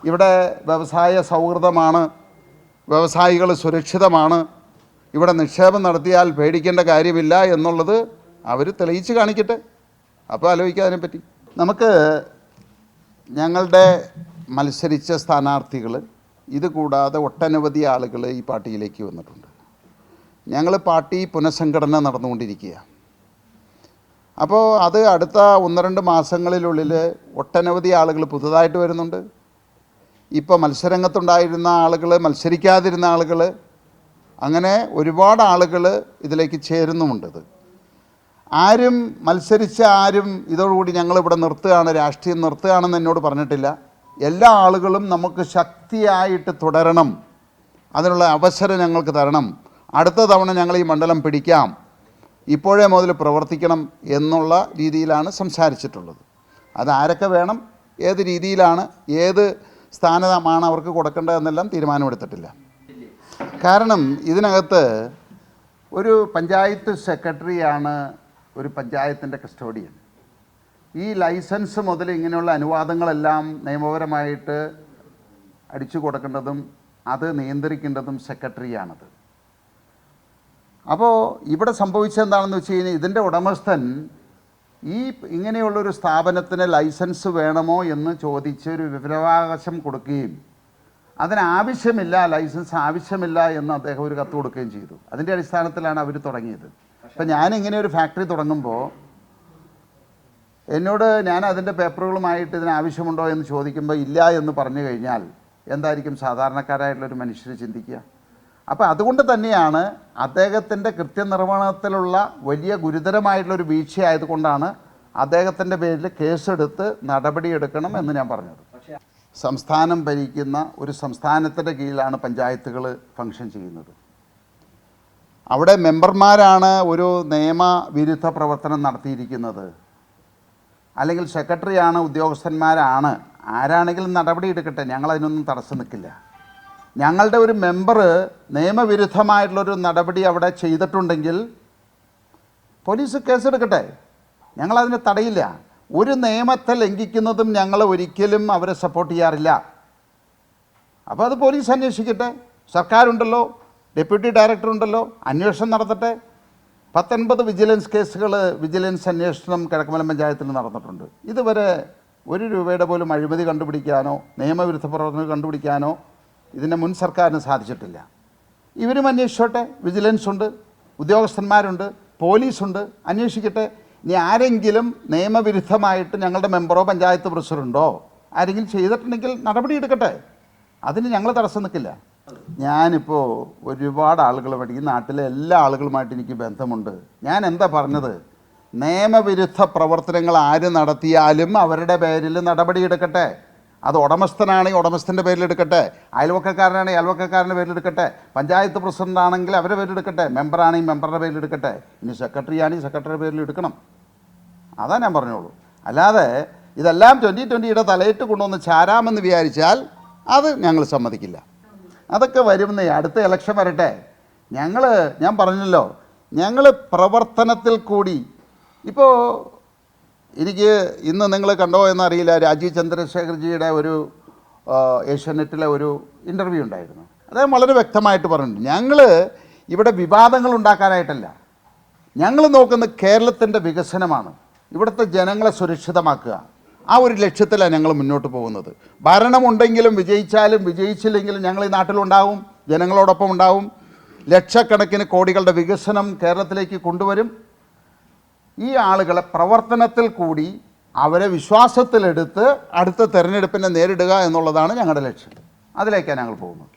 ഇവിടെ വ്യവസായ സൗഹൃദമാണ്, വ്യവസായികൾ സുരക്ഷിതമാണ്, ഇവിടെ നിക്ഷേപം നടത്തിയാൽ പേടിക്കേണ്ട കാര്യമില്ല എന്നുള്ളത് അവർ തെളിയിച്ച് കാണിക്കട്ടെ. അപ്പോൾ ആലോചിക്കുക അതിനെപ്പറ്റി. നമുക്ക് ഞങ്ങളുടെ മത്സരിച്ച സ്ഥാനാർത്ഥികൾ ഇത് കൂടാതെ ഒട്ടനവധി ആളുകൾ ഈ പാർട്ടിയിലേക്ക് വന്നിട്ടുണ്ട്. ഞങ്ങൾ പാർട്ടി പുനഃസംഘടന നടന്നുകൊണ്ടിരിക്കുക. അപ്പോൾ അത് അടുത്ത 1-2 മാസങ്ങളിലുള്ളിൽ ഒട്ടനവധി ആളുകൾ പുതുതായിട്ട് വരുന്നുണ്ട്. ഇപ്പോൾ മത്സരരംഗത്തുണ്ടായിരുന്ന ആളുകൾ, മത്സരിക്കാതിരുന്ന ആളുകൾ, അങ്ങനെ ഒരുപാട് ആളുകൾ ഇതിലേക്ക് ചേരുന്നുമുണ്ട്. ആരും മത്സരിച്ച ആരും ഇതോടുകൂടി ഞങ്ങളിവിടെ നിർത്തുകയാണ്, രാഷ്ട്രീയം നിർത്തുകയാണെന്ന് എന്നോട് പറഞ്ഞിട്ടില്ല. എല്ലാ ആളുകളും നമുക്ക് ശക്തിയായിട്ട് തുടരണം, അതിനുള്ള അവസരം ഞങ്ങൾക്ക് തരണം, അടുത്ത തവണ ഞങ്ങൾ ഈ മണ്ഡലം പിടിക്കാം, ഇപ്പോഴേ മുതൽ പ്രവർത്തിക്കണം എന്നുള്ള രീതിയിലാണ് സംസാരിച്ചിട്ടുള്ളത്. അതാരൊക്കെ വേണം, ഏത് രീതിയിലാണ്, ഏത് സ്ഥാനമാണ് അവർക്ക് കൊടുക്കേണ്ടതെന്നെല്ലാം തീരുമാനമെടുത്തിട്ടില്ല. കാരണം ഇതിനകത്ത് ഒരു പഞ്ചായത്ത് സെക്രട്ടറിയാണ് ഒരു പഞ്ചായത്തിൻ്റെ കസ്റ്റോഡിയൻ. ഈ ലൈസൻസ് മുതൽ ഇങ്ങനെയുള്ള അനുവാദങ്ങളെല്ലാം നിയമപരമായിട്ട് അടിച്ചു കൊടുക്കേണ്ടതും അത് നിയന്ത്രിക്കേണ്ടതും സെക്രട്ടറിയാണത്. അപ്പോൾ ഇവിടെ സംഭവിച്ചെന്താണെന്ന് വെച്ച് കഴിഞ്ഞാൽ ഇതിൻ്റെ ഉടമസ്ഥൻ ഈ ഇങ്ങനെയുള്ളൊരു സ്ഥാപനത്തിന് ലൈസൻസ് വേണമോ എന്ന് ചോദിച്ച് ഒരു വിവരാവകാശം കൊടുക്കുകയും അതിനാവശ്യമില്ല, ലൈസൻസ് ആവശ്യമില്ല എന്ന് അദ്ദേഹം ഒരു കത്ത് കൊടുക്കുകയും ചെയ്തു. അതിൻ്റെ അടിസ്ഥാനത്തിലാണ് അവർ തുടങ്ങിയത്. അപ്പം ഞാനിങ്ങനെ ഒരു ഫാക്ടറി തുടങ്ങുമ്പോൾ എന്നോട് ഞാൻ അതിൻ്റെ പേപ്പറുകളുമായിട്ട് ഇതിനാവശ്യമുണ്ടോ എന്ന് ചോദിക്കുമ്പോൾ ഇല്ല എന്ന് പറഞ്ഞു കഴിഞ്ഞാൽ എന്തായിരിക്കും സാധാരണക്കാരായിട്ടുള്ളൊരു മനുഷ്യർ ചിന്തിക്കുക? അപ്പോൾ അതുകൊണ്ട് തന്നെയാണ് അദ്ദേഹത്തിൻ്റെ കൃത്യനിർവഹണത്തിലുള്ള വലിയ ഗുരുതരമായിട്ടുള്ളൊരു വീഴ്ചയായതുകൊണ്ടാണ് അദ്ദേഹത്തിൻ്റെ പേരിൽ കേസെടുത്ത് നടപടിയെടുക്കണം എന്ന് ഞാൻ പറഞ്ഞത്. സംസ്ഥാനം ഭരിക്കുന്ന ഒരു സംസ്ഥാനത്തിൻ്റെ കീഴിലാണ് പഞ്ചായത്തുകൾ ഫങ്ഷൻ ചെയ്യുന്നത്. അവിടെ മെമ്പർമാരാണ് ഒരു നിയമവിരുദ്ധ പ്രവർത്തനം നടത്തിയിരിക്കുന്നത്, അല്ലെങ്കിൽ സെക്രട്ടറിയാണ്, ഉദ്യോഗസ്ഥന്മാരാണ്, ആരാണെങ്കിലും നടപടി എടുക്കട്ടെ, ഞങ്ങളതിനൊന്നും തടസ്സം നിൽക്കില്ല. ഞങ്ങളുടെ ഒരു മെമ്പർ നിയമവിരുദ്ധമായിട്ടുള്ളൊരു നടപടി അവിടെ ചെയ്തിട്ടുണ്ടെങ്കിൽ പോലീസ് കേസെടുക്കട്ടെ, ഞങ്ങളതിനെ തടയില്ല. ഒരു നിയമത്തെ ലംഘിക്കുന്നതും ഞങ്ങൾ ഒരിക്കലും അവരെ സപ്പോർട്ട് ചെയ്യാറില്ല. അപ്പോൾ അത് പോലീസ് അന്വേഷിക്കട്ടെ, സർക്കാരുണ്ടല്ലോ, ഡെപ്യൂട്ടി ഡയറക്ടർ ഉണ്ടല്ലോ, അന്വേഷണം നടത്തട്ടെ. 19 വിജിലൻസ് കേസുകൾ വിജിലൻസ് അന്വേഷണം കിഴക്കമലം പഞ്ചായത്തിൽ നടന്നിട്ടുണ്ട്. ഇതുവരെ 1 രൂപയുടെ പോലും അഴിമതി കണ്ടുപിടിക്കാനോ നിയമവിരുദ്ധ പ്രവർത്തനം കണ്ടുപിടിക്കാനോ ഇതിൻ്റെ മുൻ സർക്കാരിന് സാധിച്ചിട്ടില്ല. ഇവരും അന്വേഷിച്ചോട്ടെ, വിജിലൻസ് ഉണ്ട്, ഉദ്യോഗസ്ഥന്മാരുണ്ട്, പോലീസുണ്ട്, അന്വേഷിക്കട്ടെ. ഇനി ആരെങ്കിലും നിയമവിരുദ്ധമായിട്ട് ഞങ്ങളുടെ മെമ്പറോ പഞ്ചായത്ത് പ്രസിഡൻറ്റോ ആരെങ്കിലും ചെയ്തിട്ടുണ്ടെങ്കിൽ നടപടി എടുക്കട്ടെ, അതിന് ഞങ്ങൾ തടസ്സം നിൽക്കില്ല. ഞാനിപ്പോൾ ഒരുപാട് ആളുകളുമായിട്ട് ഈ നാട്ടിലെ എല്ലാ ആളുകളുമായിട്ട് എനിക്ക് ബന്ധമുണ്ട്. ഞാൻ എന്താ പറഞ്ഞത്? നിയമവിരുദ്ധ പ്രവർത്തനങ്ങൾ ആര് നടത്തിയാലും അവരുടെ പേരിൽ നടപടിയെടുക്കട്ടെ. അത് ഉടമസ്ഥനാണെങ്കിൽ ഉടമസ്ഥൻ്റെ പേരിലെടുക്കട്ടെ, അയൽവക്കക്കാരനാണെങ്കിൽ അയൽവക്കക്കാരൻ്റെ പേരിലെടുക്കട്ടെ, പഞ്ചായത്ത് പ്രസിഡൻ്റ് ആണെങ്കിൽ അവരുടെ പേരിലെടുക്കട്ടെ, മെമ്പറാണെങ്കിൽ മെമ്പറുടെ പേരിലെടുക്കട്ടെ, ഇനി സെക്രട്ടറി ആണെങ്കിൽ സെക്രട്ടറിയുടെ പേരിലെടുക്കണം. അതാ ഞാൻ പറഞ്ഞോളൂ. അല്ലാതെ ഇതെല്ലാം 2020യുടെ തലയിട്ട് കൊണ്ടുവന്ന് ചാരാമെന്ന് വിചാരിച്ചാൽ അത് ഞങ്ങൾ സമ്മതിക്കില്ല. അതൊക്കെ വരുന്നേ, അടുത്ത ഇലക്ഷൻ വരട്ടെ. ഞാൻ പറഞ്ഞല്ലോ, ഞങ്ങൾ പ്രവർത്തനത്തിൽ കൂടി. ഇപ്പോൾ എനിക്ക് ഇന്ന് നിങ്ങൾ കണ്ടോ എന്നറിയില്ല, രാജീവ് ചന്ദ്രശേഖർജിയുടെ ഒരു ഏഷ്യാനെറ്റിലെ ഒരു ഇൻ്റർവ്യൂ ഉണ്ടായിരുന്നു. അദ്ദേഹം വളരെ വ്യക്തമായിട്ട് പറഞ്ഞിട്ടുണ്ട്, ഞങ്ങൾ ഇവിടെ വിവാദങ്ങൾ ഉണ്ടാക്കാനായിട്ടല്ല, ഞങ്ങൾ നോക്കുന്നത് കേരളത്തിൻ്റെ വികസനമാണ്, ഇവിടുത്തെ ജനങ്ങളെ സുരക്ഷിതമാക്കുക. ആ ഒരു ലക്ഷ്യത്തിലാണ് ഞങ്ങൾ മുന്നോട്ട് പോകുന്നത്. ഭരണമുണ്ടെങ്കിലും വിജയിച്ചാലും വിജയിച്ചില്ലെങ്കിലും ഞങ്ങൾ ഈ നാട്ടിലുണ്ടാവും, ജനങ്ങളോടൊപ്പം ഉണ്ടാവും. ലക്ഷക്കണക്കിന് കോടികളുടെ വികസനം കേരളത്തിലേക്ക് കൊണ്ടുവരും. ഈ ആളുകളെ പ്രവർത്തനത്തിൽ കൂടി അവരെ വിശ്വാസത്തിലെടുത്ത് അടുത്ത തെരഞ്ഞെടുപ്പിനെ നേരിടുക എന്നുള്ളതാണ് ഞങ്ങളുടെ ലക്ഷ്യം. അതിലേക്കാണ് ഞങ്ങൾ പോകുന്നത്.